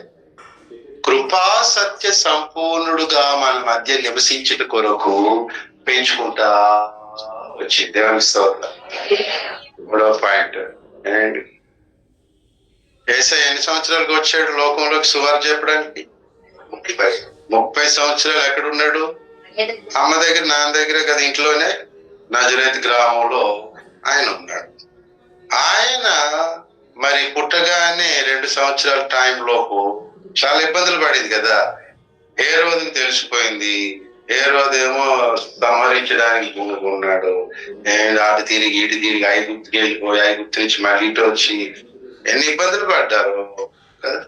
కృపా సత్య సంపూర్ణుడుగా మన మధ్య నివసించుట కొరకు పెంచుకుంటా వచ్చింది. దేవుని స్తోత్రం. 3వ పాయింట్ ఏంటి, యేసయ్య ఎన్ని సంవత్సరాలకు వచ్చాడు లోకంలోకి సువార్త చెప్పడానికి? 30 సంవత్సరాలు ఎక్కడున్నాడు? అమ్మ దగ్గర, నాన్న దగ్గర కదా, ఇంట్లోనే నజరేతు గ్రామంలో ఆయన ఉన్నాడు. ఆయన మరి పుట్టగానే 2 సంవత్సరాల టైంలోపు చాలా ఇబ్బందులు పడింది కదా. హేరోదుకు తెలిసిపోయింది. హేరోదేమో సంహరించడానికి పూనుకున్నాడు. అటు తిరిగి ఇటు తిరిగి ఐగుప్తుకి వెళ్ళిపోయి, ఐగుప్తు నుంచి మళ్ళీ ఇటు వచ్చి ఎన్ని ఇబ్బందులు పడ్డారు కదా.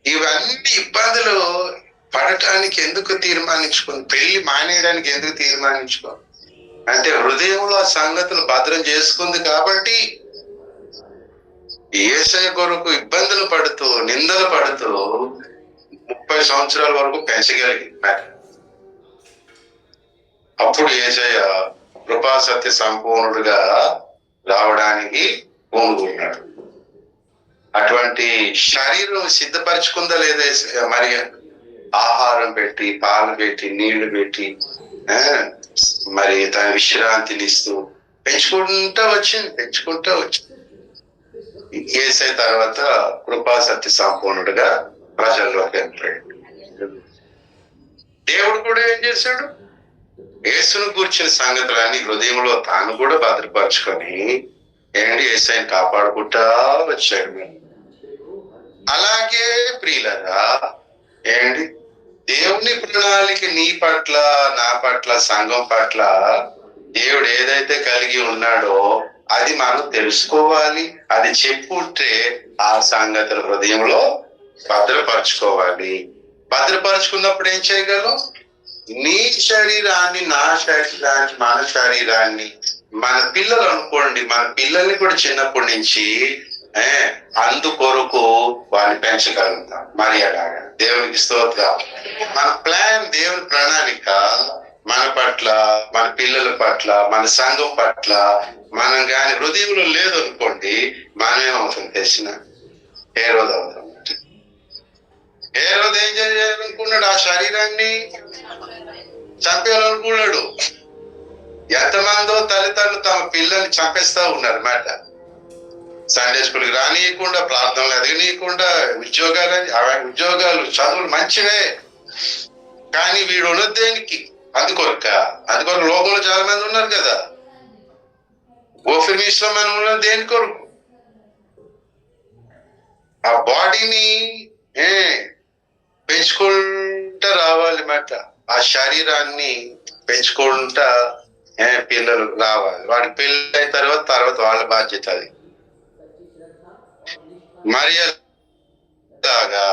ఇవన్నీ ఇబ్బందులు పడటానికి ఎందుకు తీర్మానించుకోండి, పెళ్లి మానేయడానికి ఎందుకు తీర్మానించుకోండి అంటే హృదయంలో ఆ సంగతులు భద్రం చేసుకుంది కాబట్టి యేసయ్య కొరకు ఇబ్బందులు పడుతూ, నిందలు పడుతూ 30 సంవత్సరాల వరకు పెంచగలిగింది. అప్పుడు యేసయ్య కృపా సత్య సంపూర్ణుడుగా రావడానికి పూనుకున్నాడు. అటువంటి శరీరం సిద్ధపరచుకుందా లేదా మరి? ఆహారం పెట్టి, పాలు పెట్టి, నీళ్లు పెట్టి మరి తన విశ్రాంతిని ఇస్తూ పెంచుకుంటా వచ్చింది. యేసయ్య తర్వాత కృపా సత్య సంపూర్ణుడుగా ప్రజల్లోకి వెళ్ళాడు. దేవుడు కూడా ఏం చేశాడు? యేసును కూర్చిన సంగతులన్నీ హృదయంలో తాను కూడా భద్రపరచుకొని యేసయ్యని కాపాడుకుంటా వచ్చాడు. అలాగే ప్రియులరా దేవుని ప్రణాళిక నీ పట్ల, నా పట్ల, సంఘం పట్ల దేవుడు ఏదైతే కలిగి ఉన్నాడో అది మనం తెలుసుకోవాలి. అది చెప్పుంటే ఆ సంగతుల హృదయంలో భద్రపరచుకోవాలి. భద్రపరచుకున్నప్పుడు ఏం చేయగలం? నీ శరీరాన్ని, నా శరీరాన్ని, మన శరీరాన్ని, మన పిల్లలు అనుకోండి, మన పిల్లల్ని కూడా చిన్నప్పటి నుంచి అందుకొరకు వారిని పెంచగలుగుతాం. మరి అలాగా దేవునికి స్తోత్రం. మన ప్లాన్, దేవుని ప్రణాళిక మన పట్ల, మన పిల్లల పట్ల, మన సంఘం పట్ల మనం కానీ హృదయంలో లేదు అనుకోండి, మనమేమవుతుంది తెలిసిన హేరోదు అవుతాం. హేరోదు ఏం చేయాలనుకున్నాడు? ఆ శరీరాన్ని చంపేయాలనుకున్నాడు. ఎంతమందో తల్లిదండ్రులు తమ పిల్లల్ని చంపేస్తా ఉన్నారు మాట. సండే స్కూల్కి రానియకుండా, ప్రార్థనలు ఎదగనీయకుండా, ఉద్యోగాలు చదువులు మంచివే, కానీ వీడు ఉన్నది దేనికి? అందుకొరక లోకంలో చాలా మంది ఉన్నారు కదా. ఓఫిమిస్లో మనం ఉన్నది దేని కొరకు? ఆ బాడీని పెంచుకుంటా రావాలి మాట. ఆ శరీరాన్ని పెంచుకుంటా పిల్లలు రావాలి. వాడికి పెళ్ళి అయిన తర్వాత వాళ్ళ బాధ్యత అది. మరియలాగా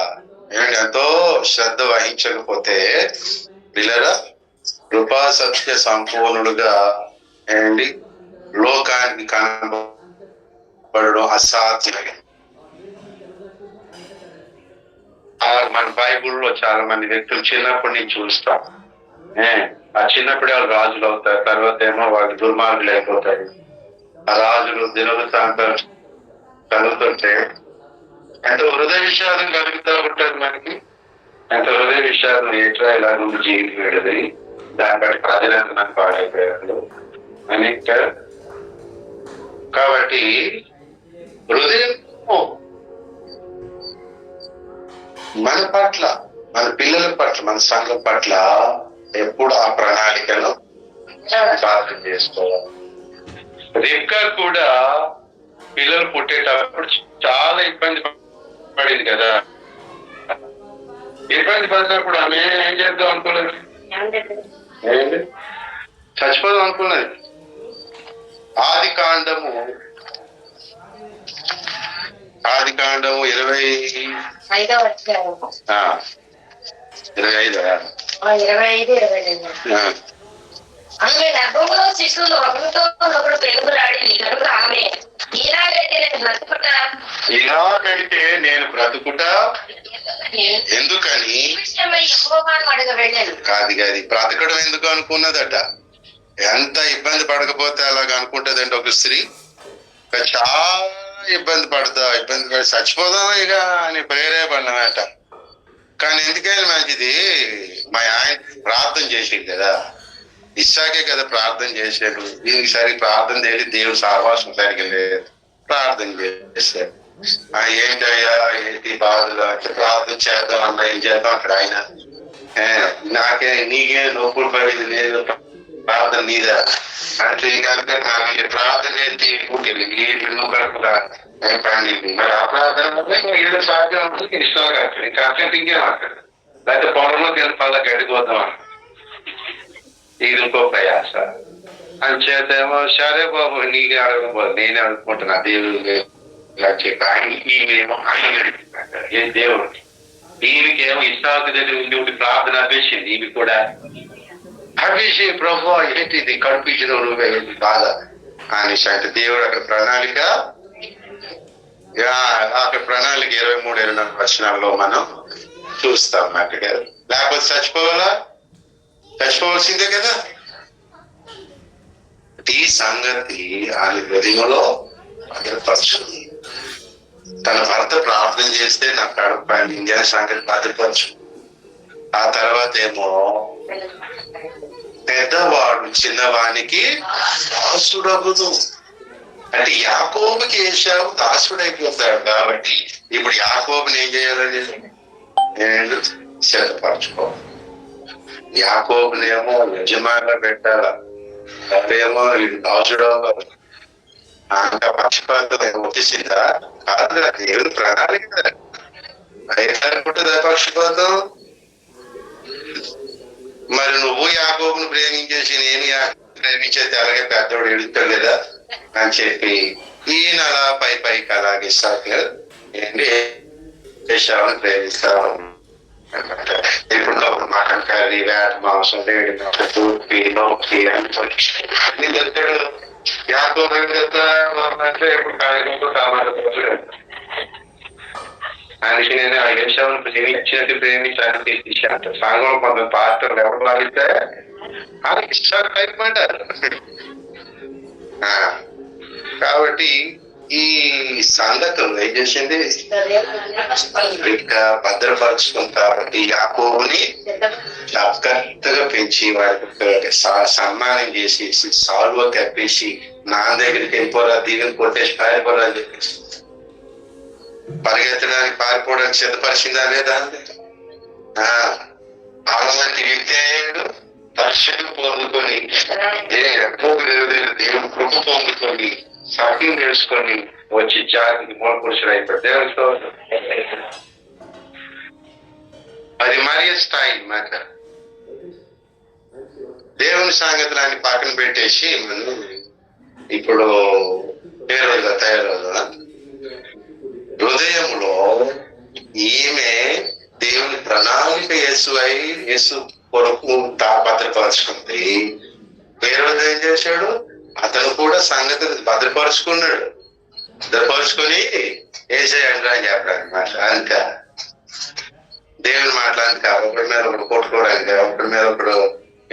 ఎంతో శ్రద్ధ వహించకపోతే పిల్లల కృపా సత్య సంపూర్ణుడుగా ఏంటి లోకానికి కనబడడం అసాధ్యమే. మన బైబుల్లో చాలా మంది వ్యక్తులు చిన్నప్పటి నుంచి చూస్తాం. ఆ చిన్నప్పుడే వాళ్ళు రాజులు అవుతారు, తర్వాత ఏమో వాళ్ళు దుర్మార్గులు అయిపోతారు. ఆ రాజులు దినవృత్తాంతం చదువుతుంటే ఎంత హృదయ విషాదం కలుగుతూ ఉంటుంది మనకి. ఎంత హృదయ విషాదం, ఎట్లా ఇలా నుండి జీవితం వెళ్ళదు, దాన్ని బట్టి ప్రజలంతా నాకు పాడైపోయారు అని. కాబట్టి హృదయం మన పట్ల, మన పిల్లల పట్ల, మన సంఘం పట్ల ఎప్పుడు ఆ ప్రణాళికను సాధన చేసుకోవాలి. రిబ్కా కూడా పిల్లలు పుట్టేటప్పుడు చాలా ఇబ్బంది పడింది కదా. ఇబ్బంది పడినప్పుడు ఆమె ఏం చేద్దాం అనుకున్నది? చచ్చిపోదాం అనుకున్నది. ఆది కాండము 25 ఆమె గర్భంలో శిశువులు ఒకరితో ఒకరు పెరుగులాడింది కనుక ఆమె ఇలాగైతే నేను బ్రతుకుట ఎందుకని అడగబెళ్ళాను. కాదు బ్రతకడం ఎందుకు అనుకున్నదట. ఎంత ఇబ్బంది పడకపోతే అలాగ అనుకుంటదండి ఒక స్త్రీ. చాలా ఇబ్బంది పడి చచ్చిపోదాం ఇక అని ప్రేరేపడినమాట. కానీ ఎందుకైనా మంచిది, మా ఆయన ప్రార్థన చేసేది కదా, ఇస్సాకే కదా ప్రార్థన చేశాడు. దీనికి సరి ప్రార్థన చేసి దేవుడు సహవాసం సరిగ్గా లేదు, ప్రార్థన చేశాడు. ఏంటయ్యా ఏంటి బాధలు అంటే ప్రార్థన చేద్దాం అన్న, ఏం చేద్దాం అక్కడ ఆయన నీకే నొప్పులు పడేది లేదు, ప్రార్థన నీదా అంటే కనుక నాకు ప్రార్థన ఏంటి నువ్వు కడుపులా మరి ఆ ప్రార్థన ఏదో సాధ్యం ఉంటుంది ఇష్టంగా ఇంకా అర్థం ఇంకేం అక్కడ లేకపోతే పొలంలోకి వెళ్ళి పళ్ళ గడిపోతాం అన్న. ఇది ఇంకో ప్రయాస అంచేతేమో సరే బాబు నీకే అడగకపోదు నేనే అడుగుకుంటున్నా దేవుడు ఇలా చెప్పి ఆయనకేమో ఆయన అడుగుతున్నాడు. ఏ దేవుడు దీనికేమో ఇష్టాకు దగ్గర ఉండి ప్రార్థన అభ్యసింది. ఇవి కూడా అభ్యసి ప్రభు ఏంటి ఇది కనిపించిన నువ్వే బాధ అనేసి అంటే దేవుడు అక్కడ ప్రణాళిక 23-24 వచనాల్లో మనం చూస్తాం అక్కడ. లేకపోతే చచ్చిపోవాల్సిందే కదా. ఈ సంగతి ఆయన హృదయంలో భద్రపరచు. తన భర్త ప్రార్థన చేస్తే నా కడుపు ఇండియా సంగతి భద్రపరచు. ఆ తర్వాత ఏమో పెద్దవాడు చిన్నవానికి దాసుడగుదు అంటే యాకోబుకి ఏశావు దాసుడైపోతాడు. కాబట్టి ఇప్పుడు యాకోబుని ఏం చేయాలని సిద్ధపరచుకో. యాకోబునేమో యజమానిగా పెట్టాల, అదేమో దాసుడు అంత పక్షపాతం వచ్చేసిందా? కాదు, దేవుని ప్రణాళిక. అనుకుంటుందా పక్షపాతం? మరి నువ్వు యాకోబును ప్రేమించేసి నేను ప్రేమించేది అలాగే పెద్దోడు ఎడుతాడు కదా అని చెప్పి ఈయన అలా పైకి అలాగే ఇస్తాను ఏంటి యెషావుని ప్రేమిస్తాను. ఇప్పుడు మటన్ కర్రీ, వేట మాంసం, వేడి మాంసం, తూర్పి నొప్పి అన్ని తెస్తాడు. యాకోబు అంటే ఇప్పుడు కార్యక్రమంలో కామాడు ఆయనకి నేను ఆ యెషావుని ప్రేమించినట్టు ప్రేమించాలని తీర్చాను. సంఘంలో కొంత పాత్రలు ఎవరు లాగితే ఆయనకి ఇష్టాలు అయిపోయింటారు. కాబట్టి ఈ సంగతులు ఏం చేసింది, ఇంకా భద్రపరుచుకుంది కాబట్టి యాకోబుని జాగ్రత్తగా పెంచి వాడికి సన్మానం చేసి సాల్వ కప్పేసి నాన్న దగ్గరికి వెళ్ళిపోరా, దీవెని కొట్టేసి పారిపోరా అని చెప్పేసి పరిగెత్తడానికి పారిపోవడానికి సిద్ధపరిచిందా లేదా? అలాంటి వ్యక్తి అయ్యాడు. దర్శనం పొందుకొని దేవుడు కృప పొందుకొని సత్యం తెలుసుకొని వచ్చి జాతికి మూల పురుషుడు అయిపోయి దేవుడితో అది మరీ స్థాయి మాట. దేవుని సంగతులని పక్కన పెట్టేసి మనం ఇప్పుడు ఏ రోజుగా తయారవుదా, హృదయంలో ఈమె దేవుని ప్రణాళిక యేసు కొరకు భద్రపరుచుకుంది. ఏ రోజు ఏం చేశాడు, అతను కూడా సంగతి భద్రపరుచుకున్నాడు. భద్రపరుచుకొని ఏసేయండి అని చెప్పాడు అనమాట. అంతే దేవుని మాట్లాడి ఒకరి మీద ఒకటి కొట్టుకోవడానికి, ఒకరి మీద ఒకడు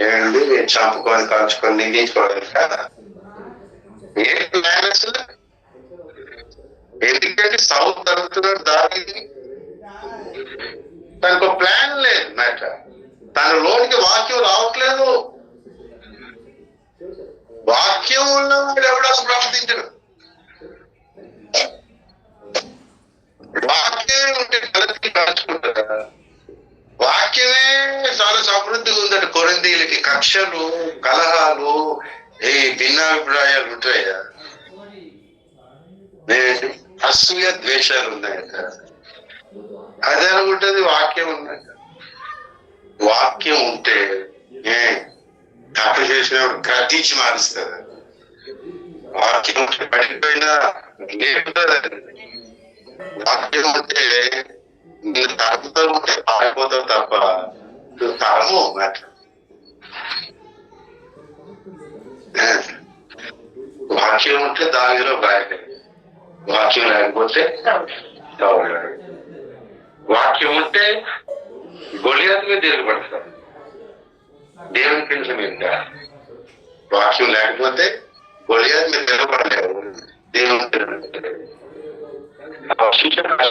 ఏంటి చంపుకొని కాల్చుకొని నిందించుకోవడానికి కదా. ఏంటి ప్లాన్ అసలు? ఎందుకంటే సౌత్ తరుగుతున్నాడు దానికి, తనకు ప్లాన్ లేదు మాట. తన లోనికి వాక్యం రావట్లేదు. వాక్యం ఉన్నవాడు ఎవడో ప్రవర్తించడు. వాక్యం ఉంటే కలిసి కాల్చుకుంటారా? వాక్యమే చాలా సమృద్ధిగా ఉందండి. కొరింథీయులకి కక్షలు, కలహాలు, ఈ భిన్నాభిప్రాయాలు ఉంటాయా? అసూయ ద్వేషాలు ఉన్నాయట. అదే అనుకుంటుంది వాక్యం ఉన్నాయట. వాక్యం ఉంటే తప్పు చేసినప్పుడు గద్దించి మారుస్తుంది. వాక్యం ఉంటే పడిపోయినా లేపుతుంది. వాక్యం ఉంటే నేను తప్పుతో ఉంటే పారిపోతావు తప్ప నువ్వు తరము అన్నట్టు. వాక్యం ఉంటే దానిలో బాగా, వాక్యం లేకపోతే వాక్యం ఉంటే గొలియాత్ మీద తిరగబడతాం, దేవుని పిల్లల మీద. వాక్యం లేకపోతే గొలియాత్ మీద తిరగబడలేవు, దేవుని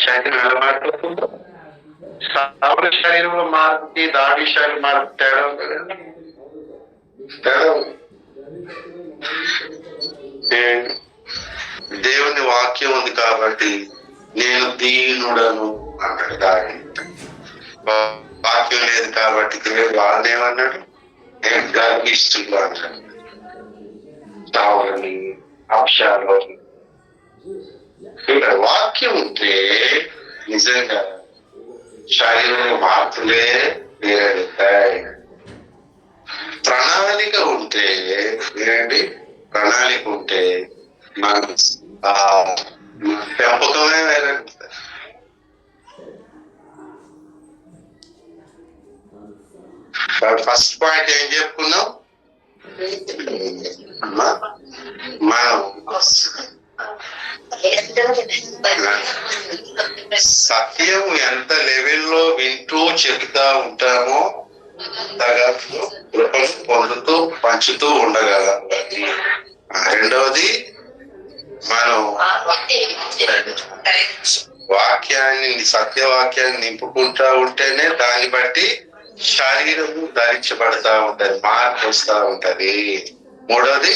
శరీరం ఎలా మాట్లాడుతుందో సావుల శరీరంలో మార్పు దాడి శరీరం మార్పు తేడా తేడా. దేవుని వాక్యం ఉంది కాబట్టి నేను దీనుడను అన్నాడు దాడి. వాక్యం లేదు కాబట్టి దేవుడు వాళ్ళేమన్నాడు, నేను గర్విష్ఠుడు అన్నాడు. తావులని అంశాలు ఇక్కడ వాక్యం ఉంటే నిజంగా శరీరంలో మార్పులే వేరేస్తాయి. ప్రణాళిక ఉంటే ఏంటి, ప్రణాళిక ఉంటే మన పెంపకమే వేరే. ఫస్ట్ పాయింట్ ఏం చెప్పుకున్నాం, మనం సత్యం ఎంత లెవెల్లో వింటూ చెబుతా ఉంటామో కృపను పొందుతూ పంచుతూ ఉండగలం. రెండవది మనం వాక్యాన్ని, సత్యవాక్యాన్ని నింపుకుంటా ఉంటేనే దాన్ని బట్టి శరీరము ధరించబడతా ఉంటది, మార్పు వస్తా ఉంటది. మూడవది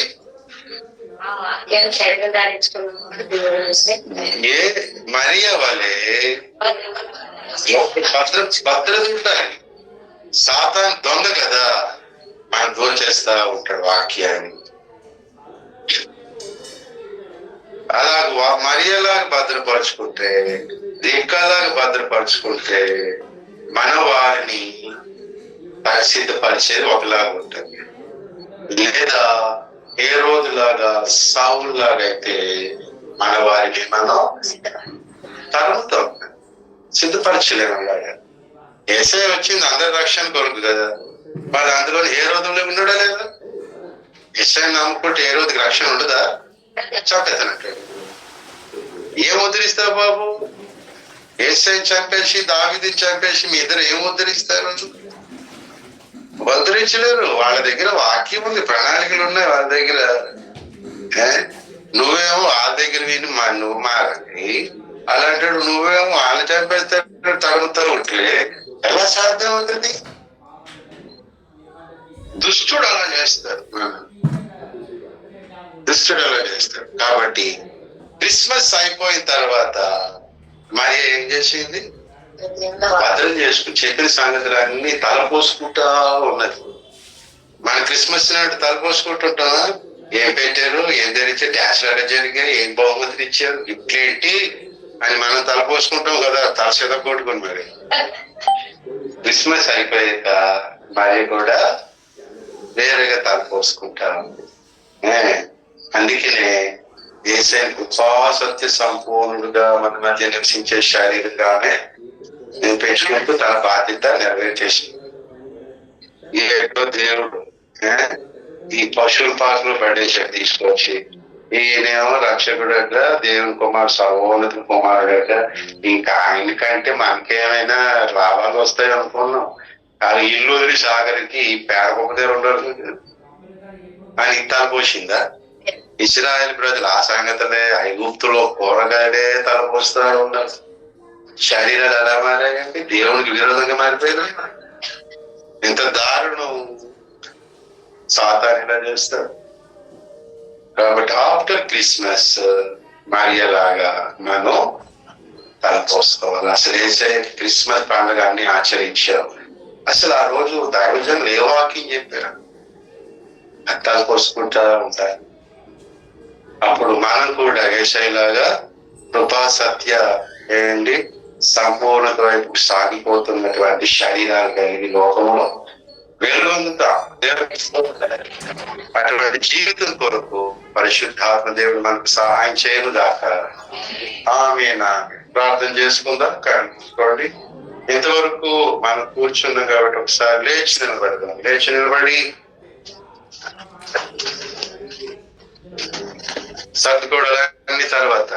ఏ మరియ వలే భద్రత ఉండాలి. సాతాను దొంగ కదా, మనం దోచేస్తా ఉంటాడు వాక్యాన్ని. అలాగ మరియలాగా భద్రపరుచుకుంటే, రేఖలాగా భద్రపరుచుకుంటే మన వారిని పరిశుద్ధపరిచేది ఒకలాగా ఉంటుంది. లేదా ఏ రోజులాగా సావుల్లాగా అయితే మన వారిని మనం తరుముతాం, సిద్ధపరచలేము. అలాగా ఏసై వచ్చింది అందరి రక్షణ కొరకు కదా, మరి అందులో ఏ రోజుల్లో ఉండడా లేదా? ఏసై నమ్ముకుంటే ఏ రోజుకి రక్షణ ఉండదా? చంపేతనంటే ఏం ఉద్ధరిస్తావు బాబు? ఏసైని చంపేసి దావీదుని చంపేసి మీ ఇద్దరు ఏం ఉద్ధరిస్తారు? ఉద్ధరించలేరు. వాళ్ళ దగ్గర వాక్యం ఉంది, ప్రణాళికలు ఉన్నాయి వాళ్ళ దగ్గర. నువ్వేమో వాళ్ళ దగ్గర విని నువ్వు మారండి, అలాంటి నువ్వేమో వాళ్ళ చంపేస్తాడు తరుగుతూ ఉంటే ఎలా సాధ్యం అవుతుంది? దుష్టుడు అలా చేస్తాడు, దుష్టుడు అలా చేస్తాడు. కాబట్టి క్రిస్మస్ అయిపోయిన తర్వాత మరి ఏం చేసింది? భద్రం చేసుకుని చెప్పిన సంగతులు అన్ని తలపోసుకుంటా ఉన్నది. మన క్రిస్మస్ నాడు తలపోసుకుంటుంటామా? ఏం పెట్టారు, ఏం జరిగితే డాన్స్ లాగా జరిగాయి, ఏం బహుమతులు ఇచ్చారు, గిఫ్ట్లు ఏంటి అని మనం తలపోసుకుంటాం కదా, తలసేద కొట్టుకుని. మరి క్రిస్మస్ అయిపోయాక మరి కూడా వేరేగా తలపోసుకుంటాం. అందుకనే యేసయ్య కృపా సత్య సంపూర్ణుడుగా మన మధ్య నివసించే శారీరకంగానే నేను పెంచుకుంటూ తన బాధ్యత నెరవేర్చేసి ఏదో దేవుడు ఈ పశువుల పాకలు పడేసాడు తీసుకొచ్చి, ఈయనేమో రక్షకుడట, దేవుని కుమారు, సర్వోన్నత కుమారుడట. ఇంకా ఆయనకంటే మనకేమైనా లాభాలు వస్తాయి అనుకున్నాం. అది ఇల్లు వదిలి సాగరికి ఈ పేరకొక దగ్గర ఉండరు అని తలపోసిందా? ఇశ్రాయేల్ ప్రజలు ఆ సంగతులే, ఐగుప్తులో కూరగాయలే తలపోస్తా ఉన్నారు. శరీరాలు ఎలా మారాయంటే దేవునికి విరోధంగా మారిపోయింది. ఇంత దారుణం సాతాను ఇలా చేస్తాడు. కాబట్టి ఆఫ్టర్ క్రిస్మస్ మరియలాగా మనం తలపోసుకోవాలి. అసలు వేసే క్రిస్మస్ పండుగ అన్ని ఆచరించాం. అసలు ఆ రోజు దైవజనులు ఏ వాక్యం చెప్పారు? తలపోసుకుంటా ఉంటారు. అప్పుడు మనం కూడా యేసయ్యలాగా కృపా సత్య ఏంటి సంపూర్ణత వైపు సాగిపోతున్నటువంటి శరీరాలు కలిగి లోకంలో వెలుగొందుతాం. అటువంటి జీవితం కొరకు పరిశుద్ధాత్మ దేవుడు మనకు సహాయం చేయను దాకా ఆమేన్. ప్రార్థన చేసుకుందాం. కనుకోండి. ఇంతవరకు మనం కూర్చున్నాం కాబట్టి ఒకసారి లేచి నిలబడదాం. లేచి నిలబడి సర్దుకోవడాలన్నీ తర్వాత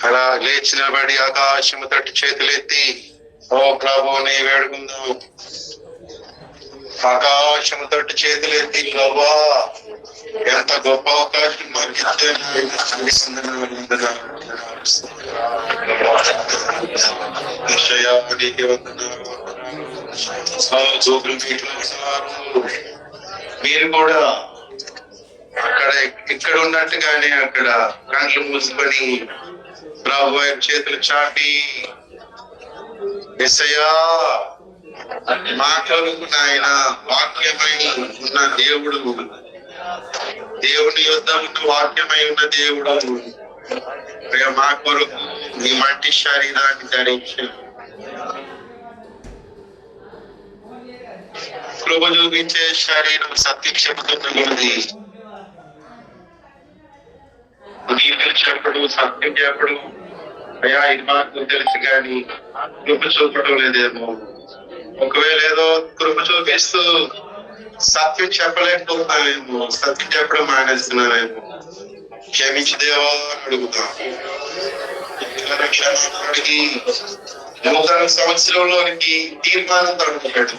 అలా లేచి నిలబడి ఆకాశము తట్టు చేతులెత్తి ఓ ప్రభువుని వేడుకుందాం. ఆకాశము తట్టు చేతులెత్తి ప్రభా ఎంత గొప్ప అవకాశం మనకి మీరు కూడా అక్కడ ఇక్కడ ఉన్నట్టుగానే అక్కడ కండ్లు మూసుకొని ప్రభు వైపు చేతులు చాపి యేసయ్యా మా కొరకు నాయన వాక్యమై ఉన్న దేవుడు, దేవుని యుద్ధ ఉన్న వాక్యమై ఉన్న దేవుడు మా కొరకు నీ మట్టి శరీరాన్ని ధరించాడు. కృప చూపించే శరీరం సత్యం చెబుతున్నది. నీళ్ళు చెప్పడు, సత్యం చెప్పడు. అయ్యా ఇది మాకు తెలుసు కానీ కృప చూపడం లేదేమో. ఒకవేళ ఏదో కృప చూపిస్తూ సత్యం చెప్పలేకపోతున్నామేమో, సత్యం చెప్పడం మానేస్తున్నామేమో. క్షమించి దేవా అడుగుతాం. అడిగి నూతన సంవత్సరంలోనికి తీర్మానం తడుపుతాడు.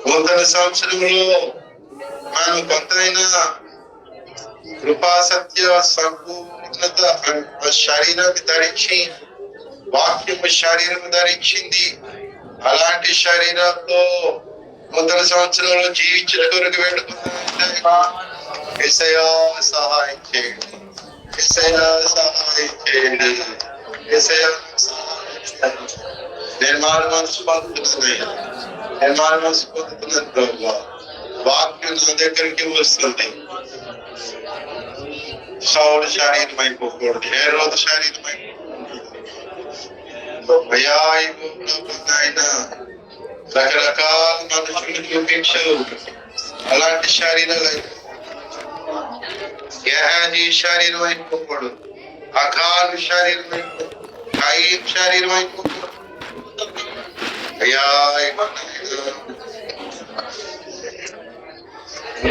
నూతన సంవత్సరంలో మనం కొంతైనా కృపా సత్య సంపూర్ణత శరీరాన్ని ధరించి వాక్యము శరీరం ధరించింది. అలాంటి శరీరంలో నూతన సంవత్సరంలో జీవించిన కొరకు వేడుకున్నాం. యేసయ్యా సహాయం చేయండి, యేసయ్యా సహాయం చేయండి, యేసయ్యా సహాయం చేయండి. నేను మారు మనసు పొందుతున్నాను, నేను మారు మనసు పొందుతున్నాను ప్రభు. వాక్యం నా దగ్గరికి వస్తుంది. సౌలు శరీరం అయిపోకూడదు, ఏ రోజు శరీరం అయ్యా ఆయన రకరకాల మనుషులు చూపించు. అలాంటి శరీరాలు గేహాజీ శరీరం అయిపోకూడదు, అకాలు శరీరం అయిపోకూడదు, ఖాయిం శరీరం అయిపోకూడదు. అయ్యా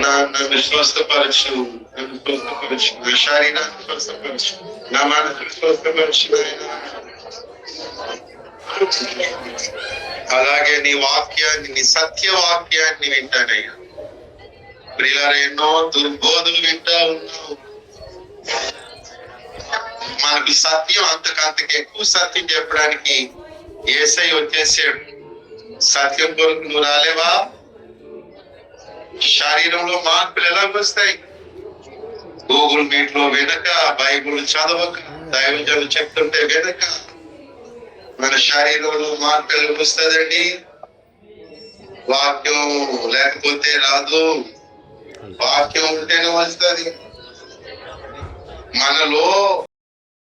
నన్ను స్వస్థపరచు, నన్ను స్వస్థపరచు, నా శరీరాన్ని స్వస్థపరచు, నా మనసును స్వస్థపరచు. అలాగే నీ వాక్యాన్ని, నీ సత్య వాక్యాన్ని వింటానయ్యా. ప్రియులారా, ఎన్నో దుర్బోధులు వింటా ఉన్నావు. మనకు సత్యం అంతకంతకు ఎక్కువ సత్యం చెప్పడానికి యేసై వచ్చేసాడు. సత్యం కొరకు నువ్వు రాలేవా? శరీరంలో మార్పులు ఎలాగొస్తాయి? గూగుల్ మీట్ లో వినక, బైబుల్ చదవక, దైవజనులు చెప్తుంటే వినక మన శరీరంలో మార్పు ఎలాగొస్తుందండి? వాక్యం లేకపోతే రాదు, వాక్యం ఉంటేనే వస్తుంది. మనలో